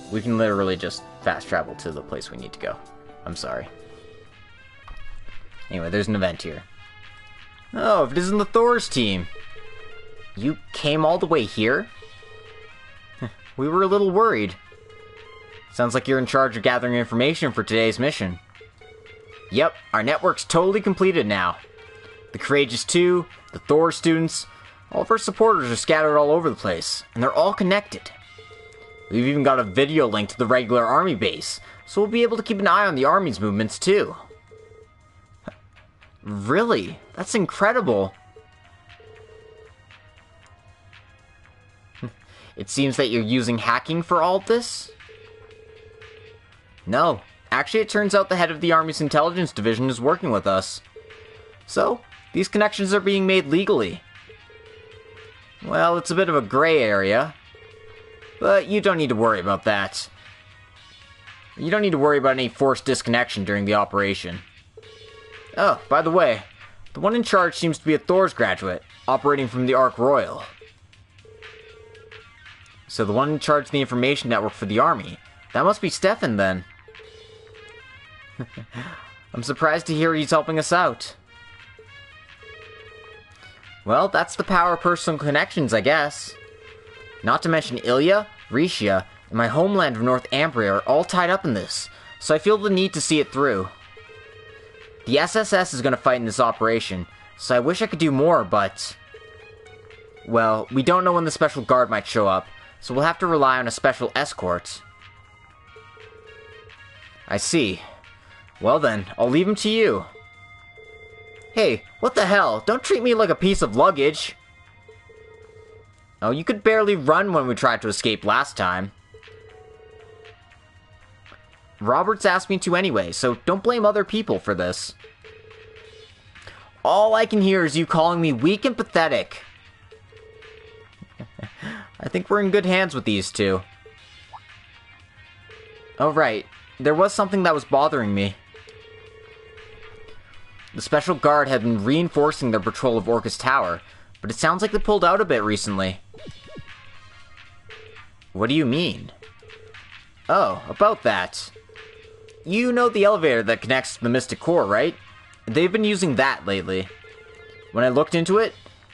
We can literally just fast travel to the place we need to go. I'm sorry. Anyway, there's an event here. Oh, if it isn't the Thor's team! You came all the way here? We were a little worried. Sounds like you're in charge of gathering information for today's mission. Yep, our network's totally completed now. The Courageous 2, the Thor students, all of our supporters are scattered all over the place, and they're all connected. We've even got a video link to the regular army base, so we'll be able to keep an eye on the army's movements too. Really? That's incredible. It seems that you're using hacking for all of this? No. Actually, it turns out the head of the Army's intelligence division is working with us. So, these connections are being made legally. Well, it's a bit of a gray area. But you don't need to worry about that. You don't need to worry about any forced disconnection during the operation. Oh, by the way, the one in charge seems to be a Thor's graduate, operating from the Ark Royal. So the one in charge of the information network for the army, that must be Stefan then. I'm surprised to hear he's helping us out. Well, that's the power of personal connections, I guess. Not to mention Ilya, Rishia, and my homeland of North Ambria are all tied up in this, so I feel the need to see it through. The SSS is going to fight in this operation, so I wish I could do more, but... Well, we don't know when the special guard might show up, so we'll have to rely on a special escort. I see. Well then, I'll leave him to you. Hey, what the hell? Don't treat me like a piece of luggage! Oh, you could barely run when we tried to escape last time. Roberts asked me to anyway, so don't blame other people for this. All I can hear is you calling me weak and pathetic. I think we're in good hands with these two. Oh right, there was something that was bothering me. The Special Guard had been reinforcing their patrol of Orcus Tower, but it sounds like they pulled out a bit recently. What do you mean? Oh, about that. You know the elevator that connects to the Mystic Core, right? They've been using that lately. When I looked into it,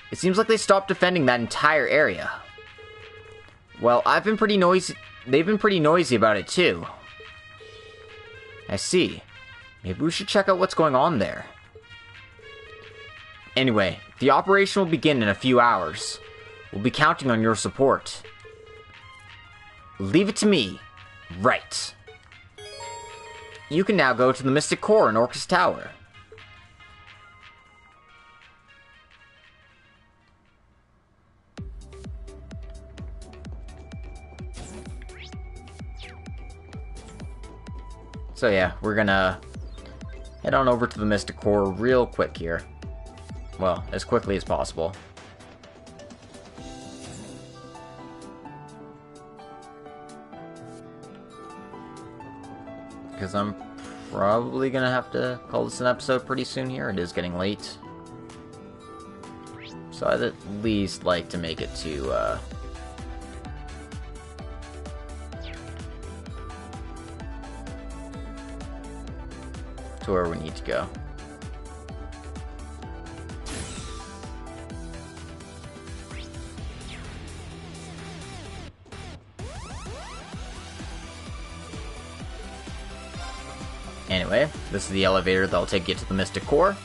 it seems like they stopped defending that entire area. Well, they've been pretty noisy about it too. I see. Maybe we should check out what's going on there. Anyway, the operation will begin in a few hours. We'll be counting on your support. Leave it to me. Right. You can now go to the Mystic Core in Orcus Tower. So yeah, we're gonna head on over to the Mystic Core real quick here. Well, as quickly as possible. Because I'm probably gonna have to call this an episode pretty soon here. It is getting late. So I'd at least like to make it to, where we need to go. Anyway, this is the elevator that'll take you to the Mystic Core.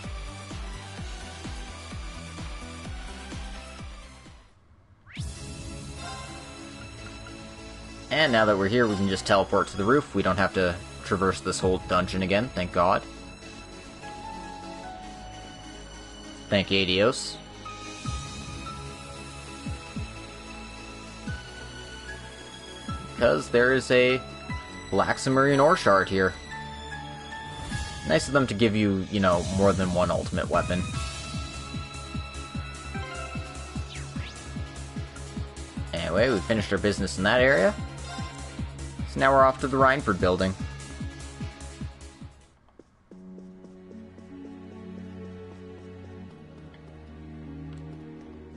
And now that we're here, we can just teleport to the roof. We don't have to traverse this whole dungeon again, thank God. Thank you, Adios. Because there is a black Submarine ore shard here. Nice of them to give you, you know, more than one ultimate weapon. Anyway, we finished our business in that area. So now we're off to the Rhineford building.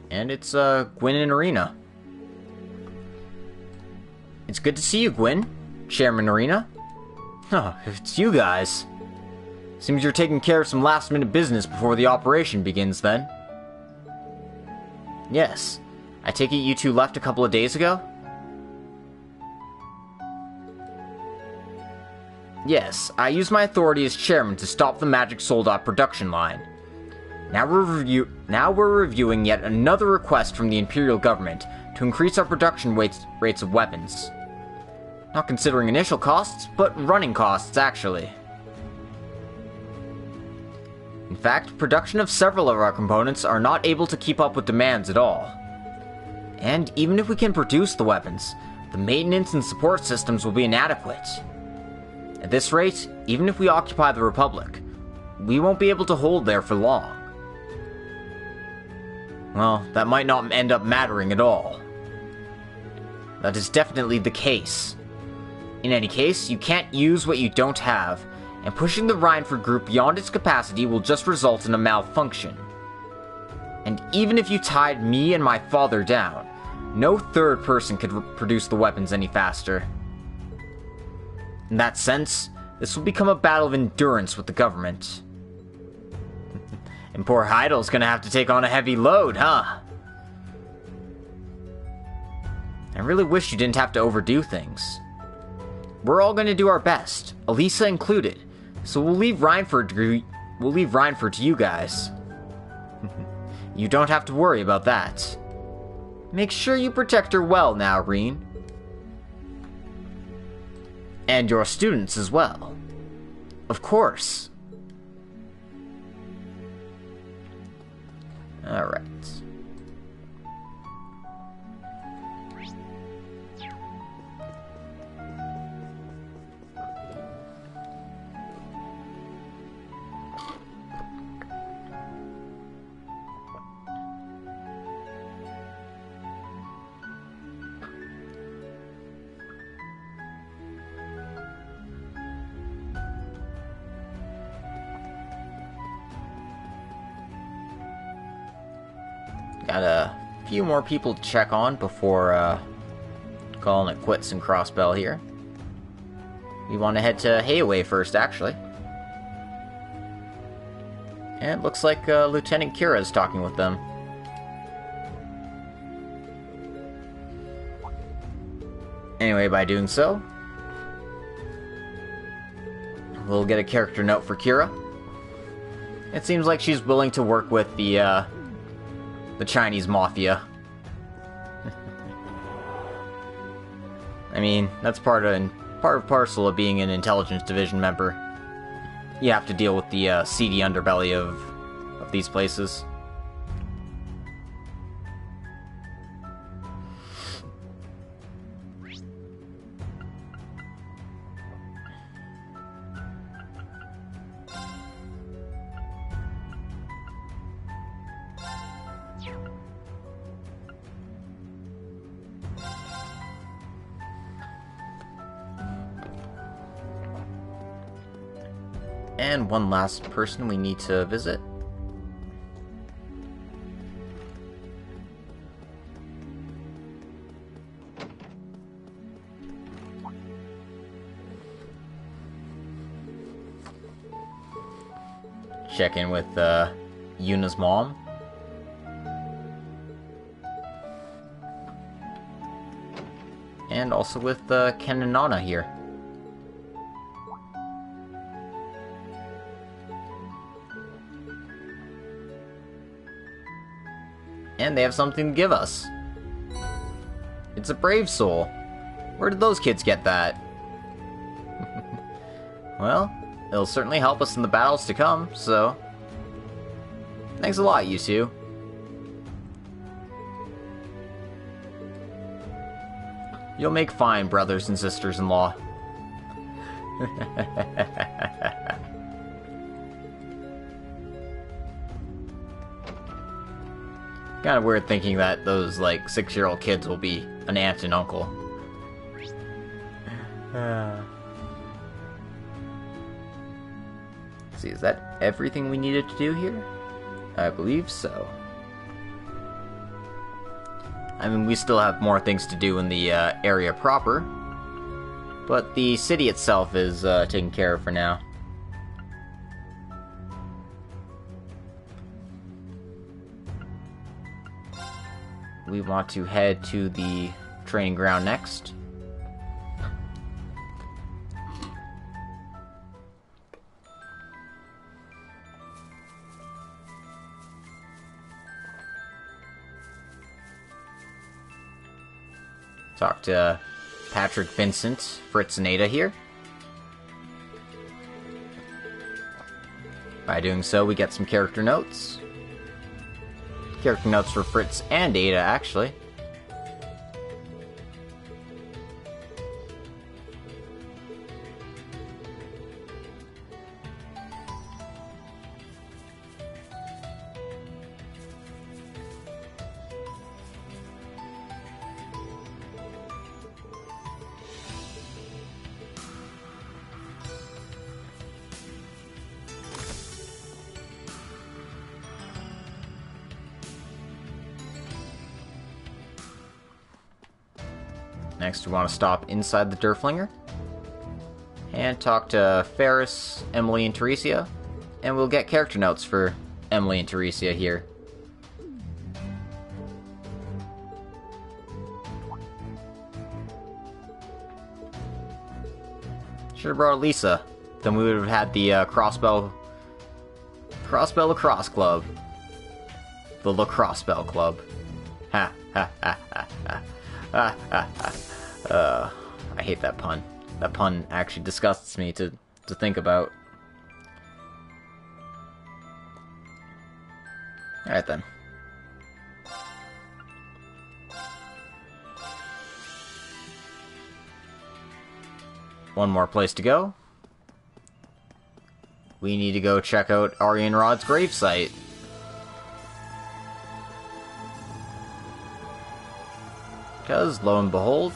And it's, Gwyn and Arena. It's good to see you, Gwyn. Chairman Arena. Oh, it's you guys. Seems you're taking care of some last-minute business before the operation begins, then. Yes. I take it you two left a couple of days ago? Yes, I used my authority as chairman to stop the magic soldat production line. Now we're reviewing yet another request from the Imperial government to increase our production rates of weapons. Not considering initial costs, but running costs, actually. In fact, production of several of our components are not able to keep up with demands at all. And even if we can produce the weapons, the maintenance and support systems will be inadequate. At this rate, even if we occupy the Republic, we won't be able to hold there for long. Well, that might not end up mattering at all. That is definitely the case. In any case, you can't use what you don't have, and pushing the Rhineford group beyond its capacity will just result in a malfunction. And even if you tied me and my father down, no third person could produce the weapons any faster. In that sense, this will become a battle of endurance with the government. And poor Heidel's gonna have to take on a heavy load, huh? I really wish you didn't have to overdo things. We're all gonna do our best, Elisa included, so we'll leave Rhineford to you guys. You don't have to worry about that. Make sure you protect her well now, Reen. And your students as well. Of course. Alright. Got a few more people to check on before calling it quits in Crossbell here. We want to head to Hayaway first, actually. And it looks like Lieutenant Kira is talking with them. Anyway, by doing so, we'll get a character note for Kira. It seems like she's willing to work with the Chinese mafia. I mean, that's part and parcel of being an intelligence division member. You have to deal with the seedy underbelly of these places. And one last person we need to visit. Check in with Yuna's mom. And also with Ken and Nana here. And they have something to give us. It's a brave soul. Where did those kids get that? Well, it'll certainly help us in the battles to come, so... Thanks a lot, you two. You'll make fine brothers and sisters-in-law. Kind of weird thinking that those, like, 6-year-old kids will be an aunt and uncle. See, is that everything we needed to do here? I believe so. I mean, we still have more things to do in the area proper, but the city itself is taken care of for now. We want to head to the training ground next. Talk to Patrick, Vincent, Fritz, and Ada here. By doing so, we get some character notes. Character notes for Fritz and Ada, actually. Next, we want to stop inside the Derflinger and talk to Ferris, Emily, and Teresia, and we'll get character notes for Emily and Teresia here. Should have brought Lisa, then we would have had the Crossbell Lacrosse Club. The Lacrosse Bell Club. Ha ha ha ha ha. I hate that pun. That pun actually disgusts me to think about. Alright then. One more place to go. We need to go check out Arianrod's gravesite. Because, lo and behold,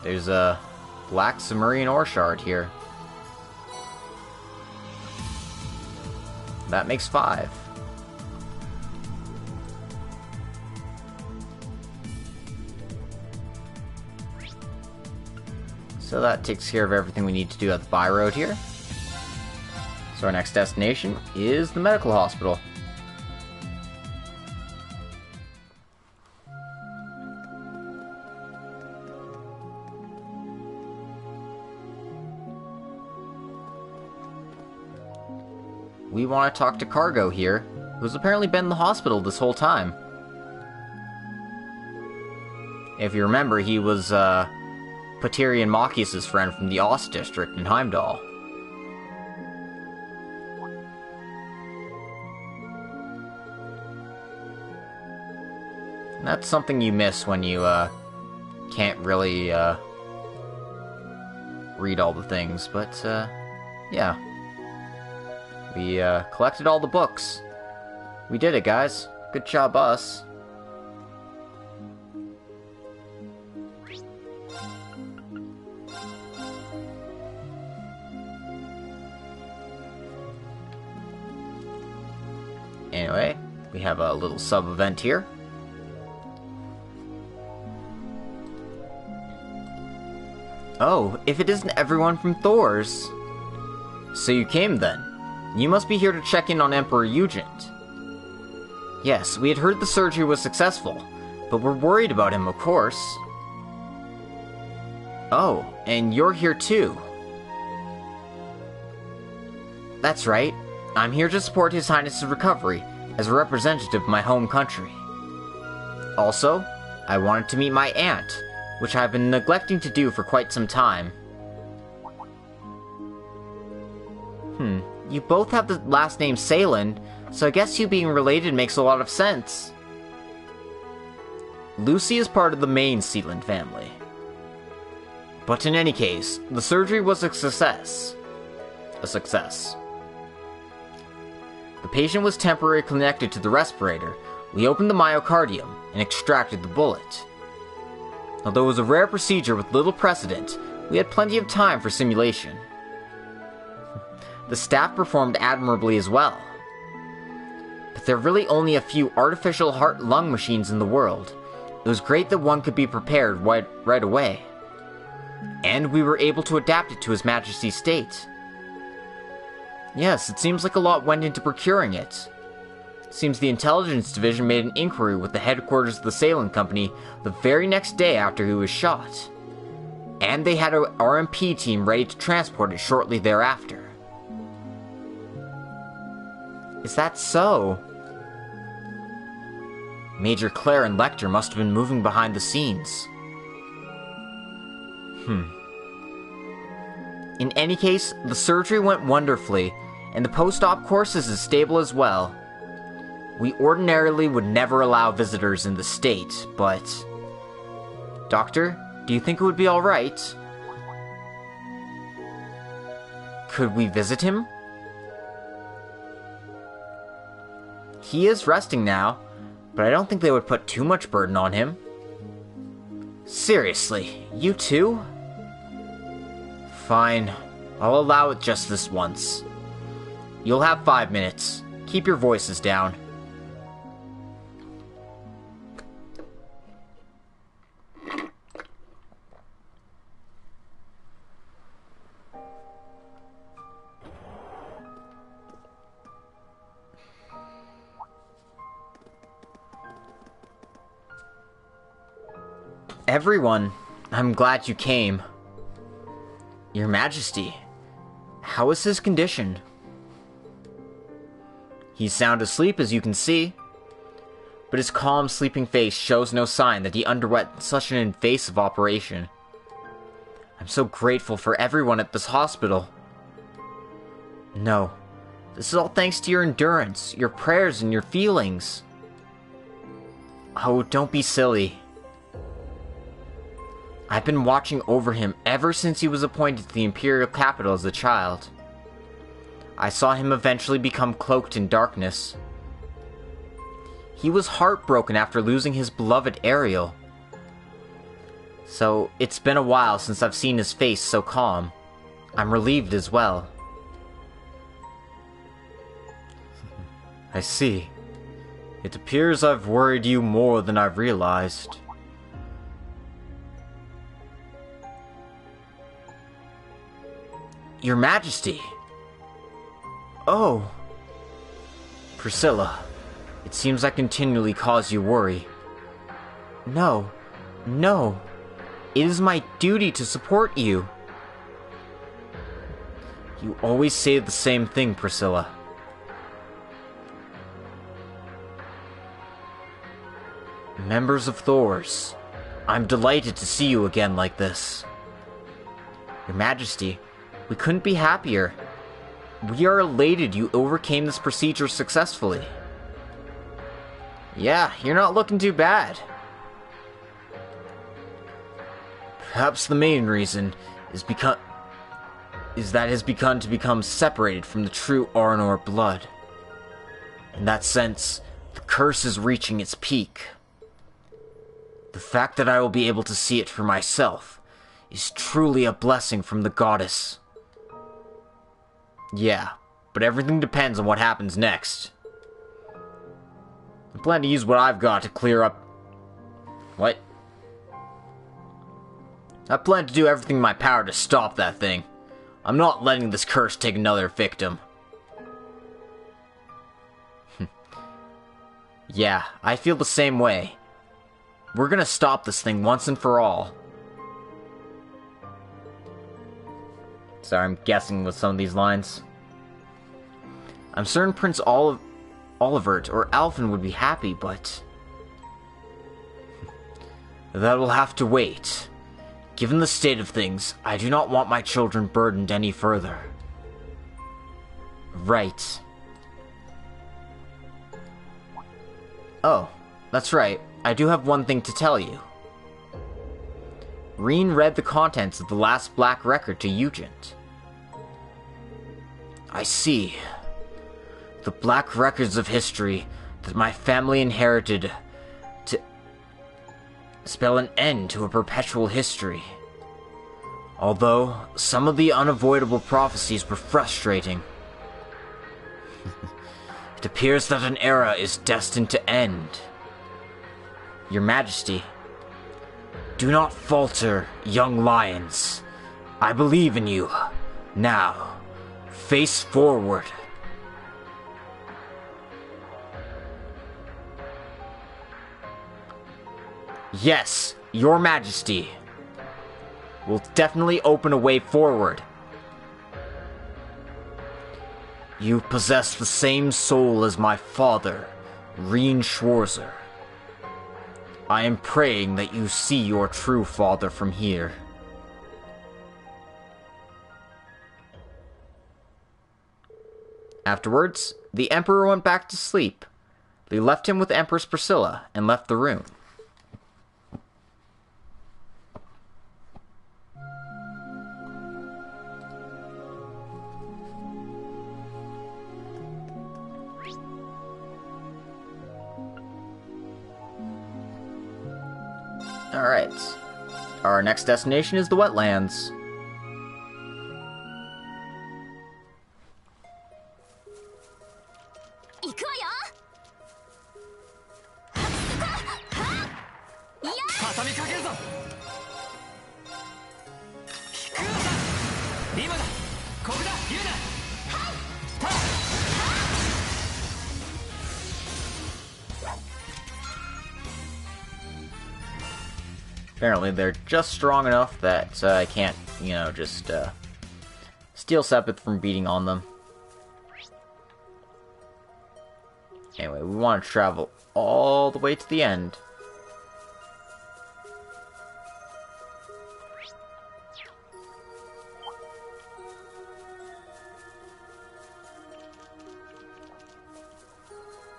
there's a black Submarine ore shard here. That makes 5. So that takes care of everything we need to do at the by road here. So our next destination is the medical hospital. We want to talk to Cargo here, who's apparently been in the hospital this whole time. If you remember, he was Pateri and Machias' friend from the Ost district in Heimdall. And that's something you miss when you can't really read all the things, but yeah. We collected all the books. We did it, guys. Good job, us. Anyway, we have a little sub-event here. Oh, if it isn't everyone from Thor's. So you came then. You must be here to check in on Emperor Eugent. Yes, we had heard the surgery was successful, but we're worried about him, of course. Oh, and you're here too. That's right. I'm here to support His Highness's recovery as a representative of my home country. Also, I wanted to meet my aunt, which I've been neglecting to do for quite some time. You both have the last name Salen, so I guess you being related makes a lot of sense. Lucy is part of the main Sealand family. But in any case, the surgery was a success. The patient was temporarily connected to the respirator. We opened the myocardium and extracted the bullet. Although it was a rare procedure with little precedent, we had plenty of time for simulation. The staff performed admirably as well. But there are really only a few artificial heart-lung machines in the world. It was great that one could be prepared right away. And we were able to adapt it to His Majesty's state. Yes, it seems like a lot went into procuring it. Seems the Intelligence Division made an inquiry with the headquarters of the Salen Company the very next day after he was shot. And they had a RMP team ready to transport it shortly thereafter. Is that so? Major Claire and Lecter must have been moving behind the scenes. In any case, the surgery went wonderfully, and the post-op course is as stable as well. We ordinarily would never allow visitors in the state, but... Doctor, do you think it would be alright? Could we visit him? He is resting now, but I don't think they would put too much burden on him. Seriously, you too? Fine, I'll allow it just this once. You'll have 5 minutes. Keep your voices down. Everyone, I'm glad you came. Your Majesty, how is his condition? He's sound asleep, as you can see, but his calm, sleeping face shows no sign that he underwent such an invasive operation. I'm so grateful for everyone at this hospital. No, this is all thanks to your endurance, your prayers, and your feelings. Oh, don't be silly. I've been watching over him ever since he was appointed to the Imperial Capital as a child. I saw him eventually become cloaked in darkness. He was heartbroken after losing his beloved Ariel. So, it's been a while since I've seen his face so calm. I'm relieved as well. I see. It appears I've worried you more than I've realized. Your Majesty! Oh! Priscilla, it seems I continually cause you worry. No, no. It is my duty to support you. You always say the same thing, Priscilla. Members of Thor's, I'm delighted to see you again like this. Your Majesty, we couldn't be happier. We are elated you overcame this procedure successfully. Yeah, you're not looking too bad. Perhaps the main reason is that it has begun to become separated from the true Arnor blood. In that sense, the curse is reaching its peak. The fact that I will be able to see it for myself is truly a blessing from the goddess. Yeah, but everything depends on what happens next. I plan to use what I've got to clear up... What? I plan to do everything in my power to stop that thing. I'm not letting this curse take another victim. Yeah, I feel the same way. We're gonna stop this thing once and for all. Sorry, I'm guessing with some of these lines. I'm certain Prince Olivert or Alphen would be happy, but... that will have to wait. Given the state of things, I do not want my children burdened any further. Right. Oh, that's right. I do have one thing to tell you. Reen read the contents of the last Black Record to Ugent. I see. The Black Records of history that my family inherited to spell an end to a perpetual history. Although, some of the unavoidable prophecies were frustrating. It appears that an era is destined to end. Your Majesty, do not falter, young lions. I believe in you. Now, face forward. Yes, Your Majesty. Will definitely open a way forward. You possess the same soul as my father, Reen Schwarzer. I am praying that you see your true father from here. Afterwards, the Emperor went back to sleep. They left him with Empress Priscilla and left the room. Alright. Our next destination is the wetlands. Apparently they're just strong enough that I can't, just steal Sepith from beating on them. Anyway, we want to travel all the way to the end.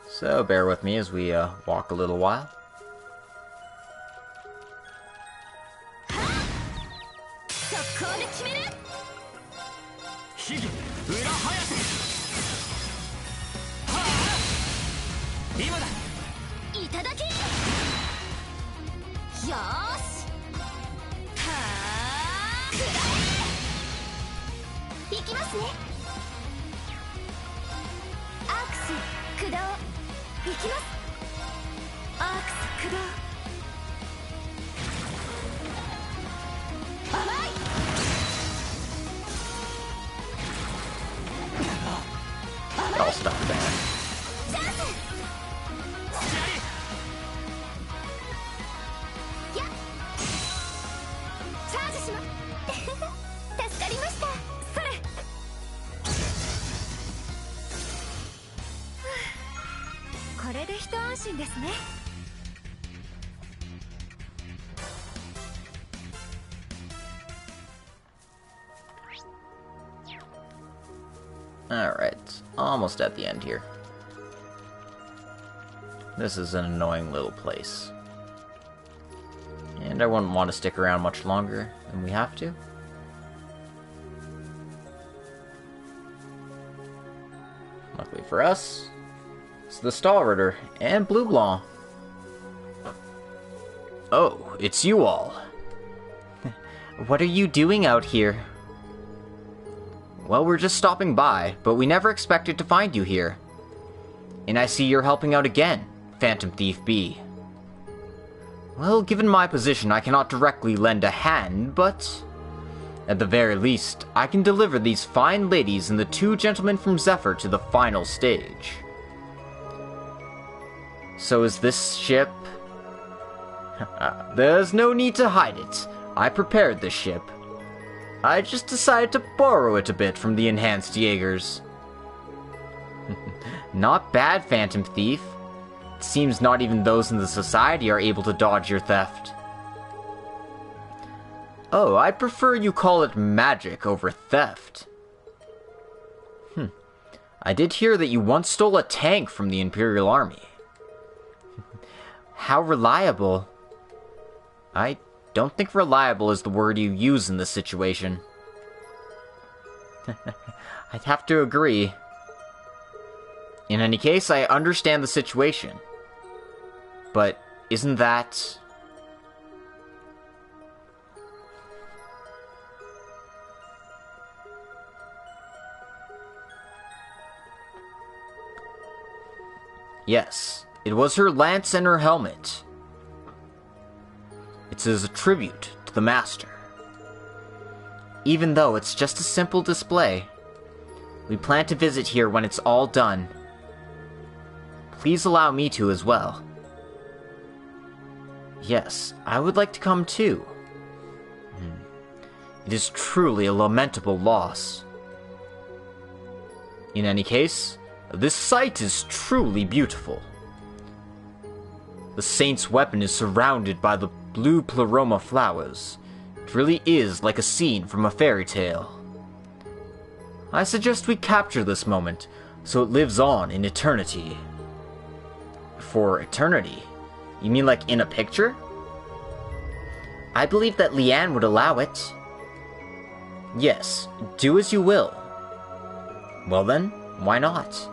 So bear with me as we walk a little while. I'll stop that. Alright, almost at the end here. This is an annoying little place. And I wouldn't want to stick around much longer than we have to. Luckily for us, it's the Stahlritter and Blue Blanc. Oh, it's you all. What are you doing out here? Well, we're just stopping by, but we never expected to find you here. And I see you're helping out again, Phantom Thief B. Well, given my position, I cannot directly lend a hand, but at the very least, I can deliver these fine ladies and the two gentlemen from Zephyr to the final stage. So is this ship? There's no need to hide it. I prepared this ship. I just decided to borrow it a bit from the enhanced Jaegers. Not bad, Phantom Thief. It seems not even those in the society are able to dodge your theft. Oh, I'd prefer you call it magic over theft. I did hear that you once stole a tank from the Imperial Army. How reliable? I don't think reliable is the word you use in this situation. I'd have to agree. In any case, I understand the situation. But isn't that... Yes, it was her lance and her helmet. It's as a tribute to the Master. Even though it's just a simple display, we plan to visit here when it's all done. Please allow me to as well. Yes, I would like to come too. It is truly a lamentable loss. In any case, this site is truly beautiful. The saint's weapon is surrounded by the blue pleroma flowers. It really is like a scene from a fairy tale. I suggest we capture this moment, so it lives on in eternity. For eternity? You mean like in a picture? I believe that Leanne would allow it. Yes, do as you will. Well then, why not?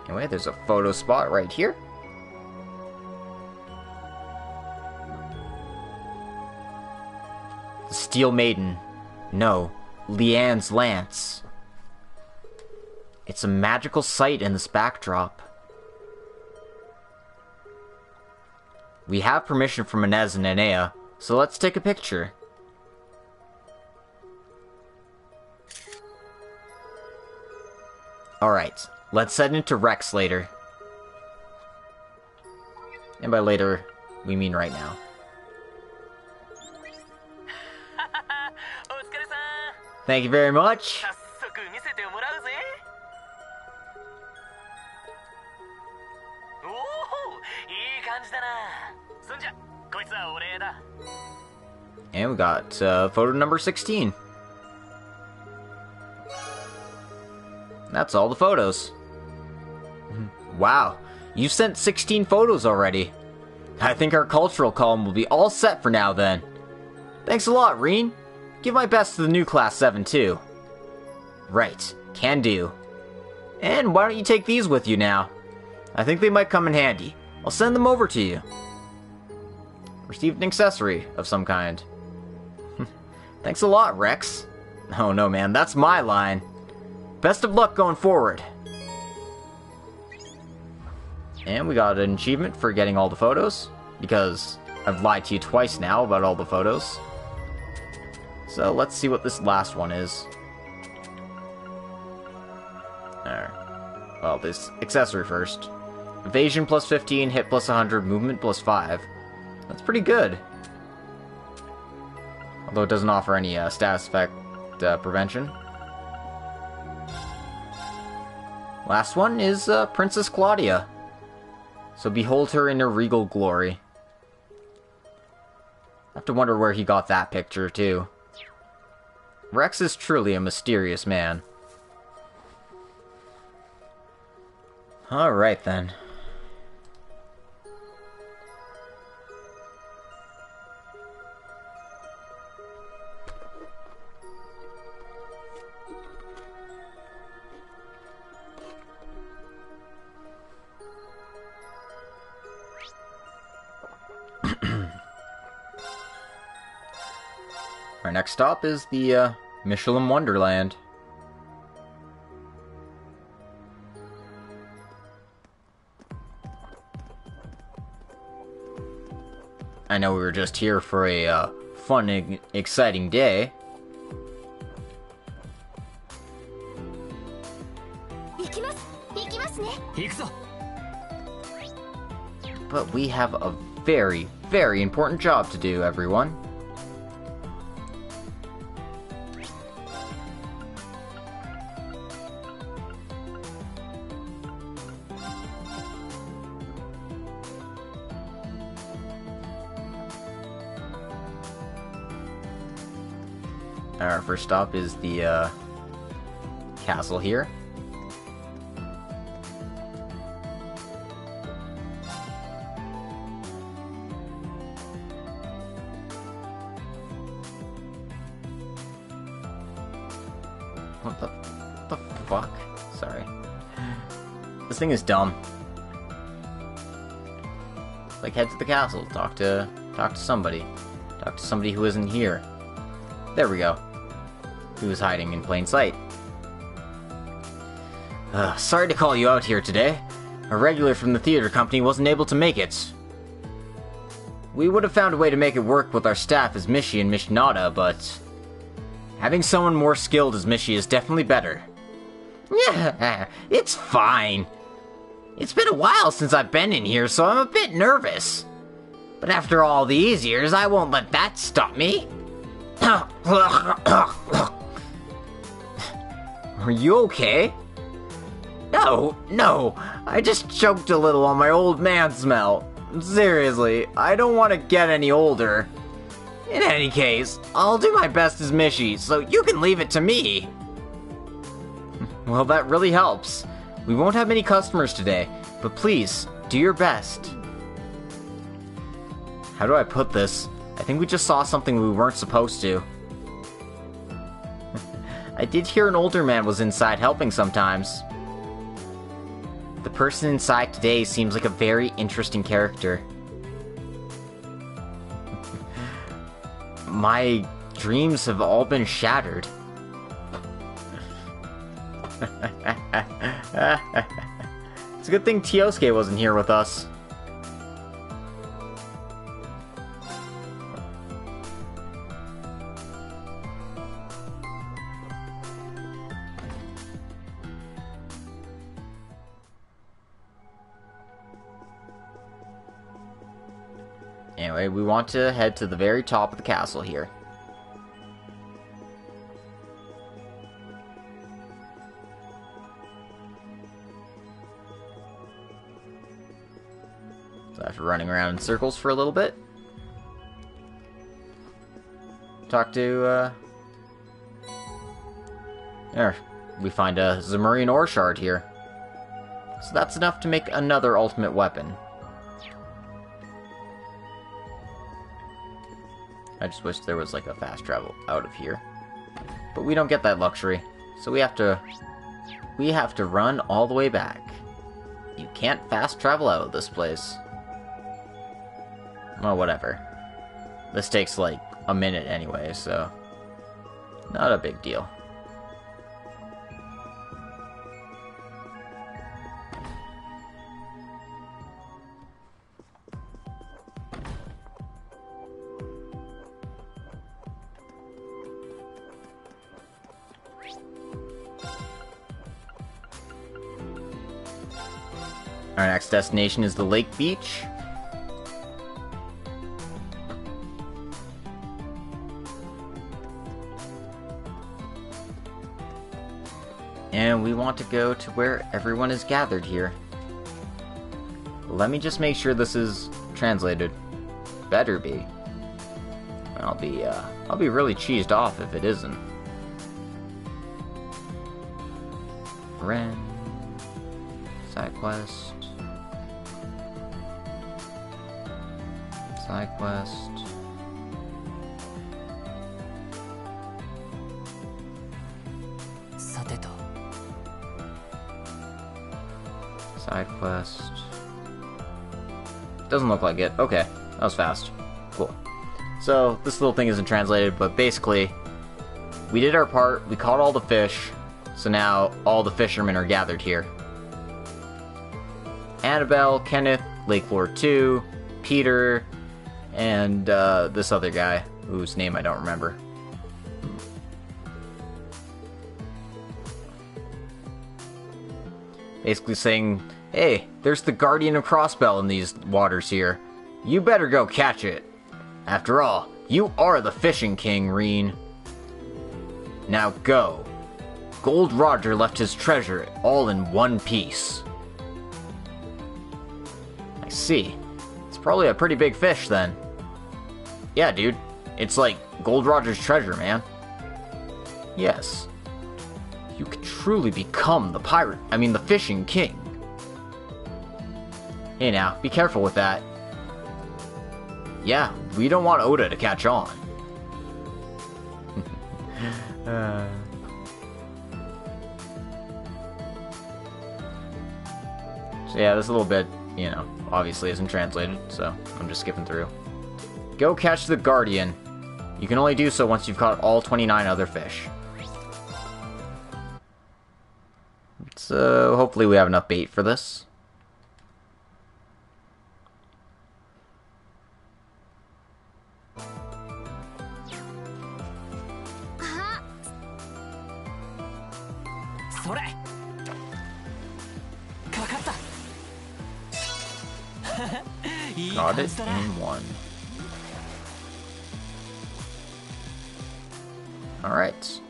Anyway, there's a photo spot right here. The Steel Maiden. No, Leanne's lance. It's a magical sight in this backdrop. We have permission from Inez and Enea, so let's take a picture. Alright, let's head into Rex later. And by later, we mean right now. Thank you very much. And we got photo number 16. That's all the photos. Wow, you've sent 16 photos already. I think our cultural column will be all set for now then. Thanks a lot, Reen. Give my best to the new Class VII too. Right, can do. And why don't you take these with you now? I think they might come in handy. I'll send them over to you. Received an accessory of some kind. Thanks a lot, Rex. Oh no, man, that's my line. Best of luck going forward. And we got an achievement for getting all the photos, because I've lied to you twice now about all the photos. So let's see what this last one is. Well, this accessory first. Evasion plus 15, hit plus 100, movement plus 5. That's pretty good. Although it doesn't offer any status effect prevention. Last one is Princess Claudia. So behold her in her regal glory. I have to wonder where he got that picture, too. Rex is truly a mysterious man. Alright then. Our next stop is the Michelin Wonderland. I know we were just here for a fun and exciting day. But we have a very, very important job to do, everyone. Our first stop is the castle here. What the fuck? Sorry. This thing is dumb. Like, head to the castle, talk to somebody. Talk to somebody who isn't here. There we go. Who was hiding in plain sight. Sorry to call you out here today. A regular from the theater company wasn't able to make it. We would have found a way to make it work with our staff as Mishi and Mishnada, but having someone more skilled as Mishi is definitely better. Yeah, it's fine. It's been a while since I've been in here, so I'm a bit nervous. But after all these years, I won't let that stop me. Are you okay? No, no, I just choked a little on my old man smell. Seriously, I don't want to get any older. In any case, I'll do my best as Mishy, so you can leave it to me. Well, that really helps. We won't have many customers today, but please, do your best. How do I put this? I think we just saw something we weren't supposed to. I did hear an older man was inside helping sometimes. The person inside today seems like a very interesting character. My dreams have all been shattered. It's a good thing Tiosuke wasn't here with us. Anyway, we want to head to the very top of the castle here. So after running around in circles for a little bit, talk to, there, we find a Submarine ore shard here. So that's enough to make another ultimate weapon. I just wish there was like a fast travel out of here. But we don't get that luxury. So we have to run all the way back. You can't fast travel out of this place. Well, whatever. This takes like a minute anyway, so not a big deal. Our next destination is the Lake Beach. And we want to go to where everyone is gathered here. Let me just make sure this is translated. Better be. I'll be really cheesed off if it isn't. Ren. Side quest. Side quest. Side quest. Doesn't look like it. Okay, that was fast. Cool. So, this little thing isn't translated, but basically, we did our part, we caught all the fish, so now all the fishermen are gathered here. Annabelle, Kenneth, Lake Laur 2, Peter, and this other guy, whose name I don't remember. Basically saying, hey, there's the Guardian of Crossbell in these waters here. You better go catch it. After all, you are the fishing king, Reen. Now go. Gold Roger left his treasure all in one piece. I see. It's probably a pretty big fish then. Yeah, dude. It's like Gold Roger's treasure, man. Yes. You could truly become the fishing king. Hey now, be careful with that. Yeah, we don't want Oda to catch on. So yeah, this little bit, you know, obviously isn't translated, so I'm just skipping through. Go catch the Guardian. You can only do so once you've caught all 29 other fish. So hopefully we have enough bait for this. Got it in one. Alright.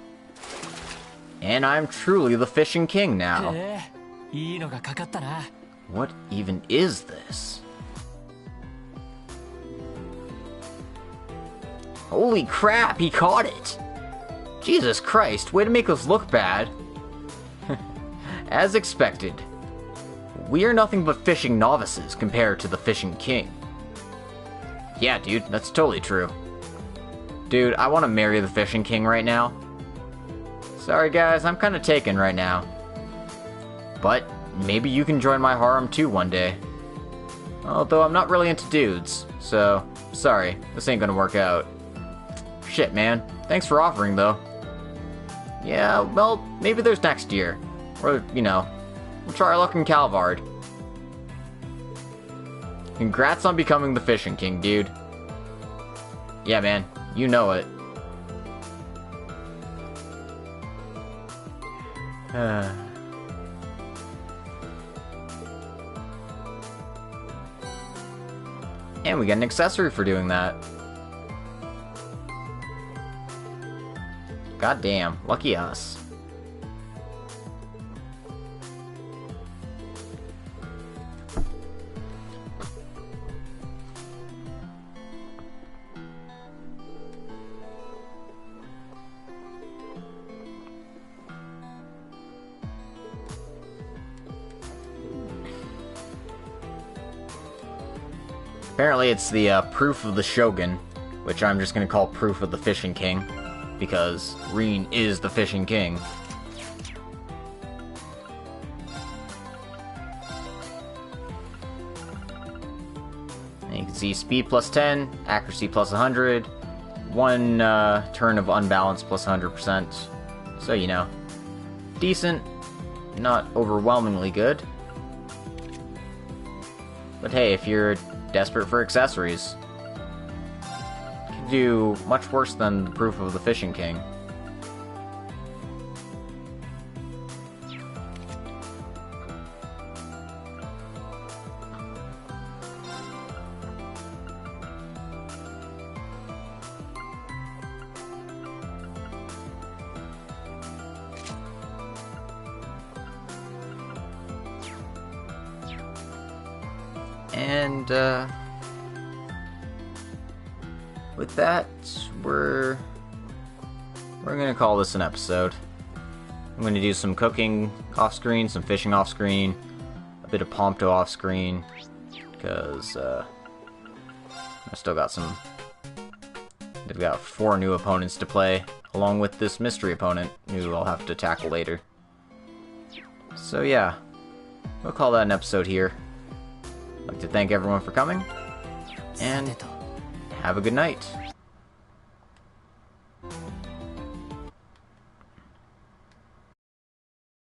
And I'm truly the fishing king now. What even is this? Holy crap, he caught it! Jesus Christ, way to make us look bad. As expected. We are nothing but fishing novices compared to the fishing king. Yeah, dude, that's totally true. Dude, I want to marry the fishing king right now. Sorry guys, I'm kind of taken right now. But maybe you can join my harem too one day. Although I'm not really into dudes, so sorry, this ain't gonna work out. Shit, man. Thanks for offering, though. Yeah, well, maybe there's next year. Or, you know, we'll try our luck in Calvard. Congrats on becoming the fishing king, dude. Yeah, man. You know it. And we get an accessory for doing that. God damn, lucky us. Apparently it's the proof of the Shogun, which I'm just gonna call proof of the Fishing King, because Reen is the Fishing King. And you can see speed plus 10, accuracy plus 100, one turn of unbalance plus 100%. So, you know, decent, not overwhelmingly good. But hey, if you're desperate for accessories, you can do much worse than the proof of the Fishing King. And, with that, we're gonna call this an episode. I'm gonna do some cooking off-screen, some fishing off-screen, a bit of Prompto off-screen, because, I still got they've got 4 new opponents to play, along with this mystery opponent, who I'll have to tackle later. So yeah, we'll call that an episode here. I'd like to thank everyone for coming, and have a good night.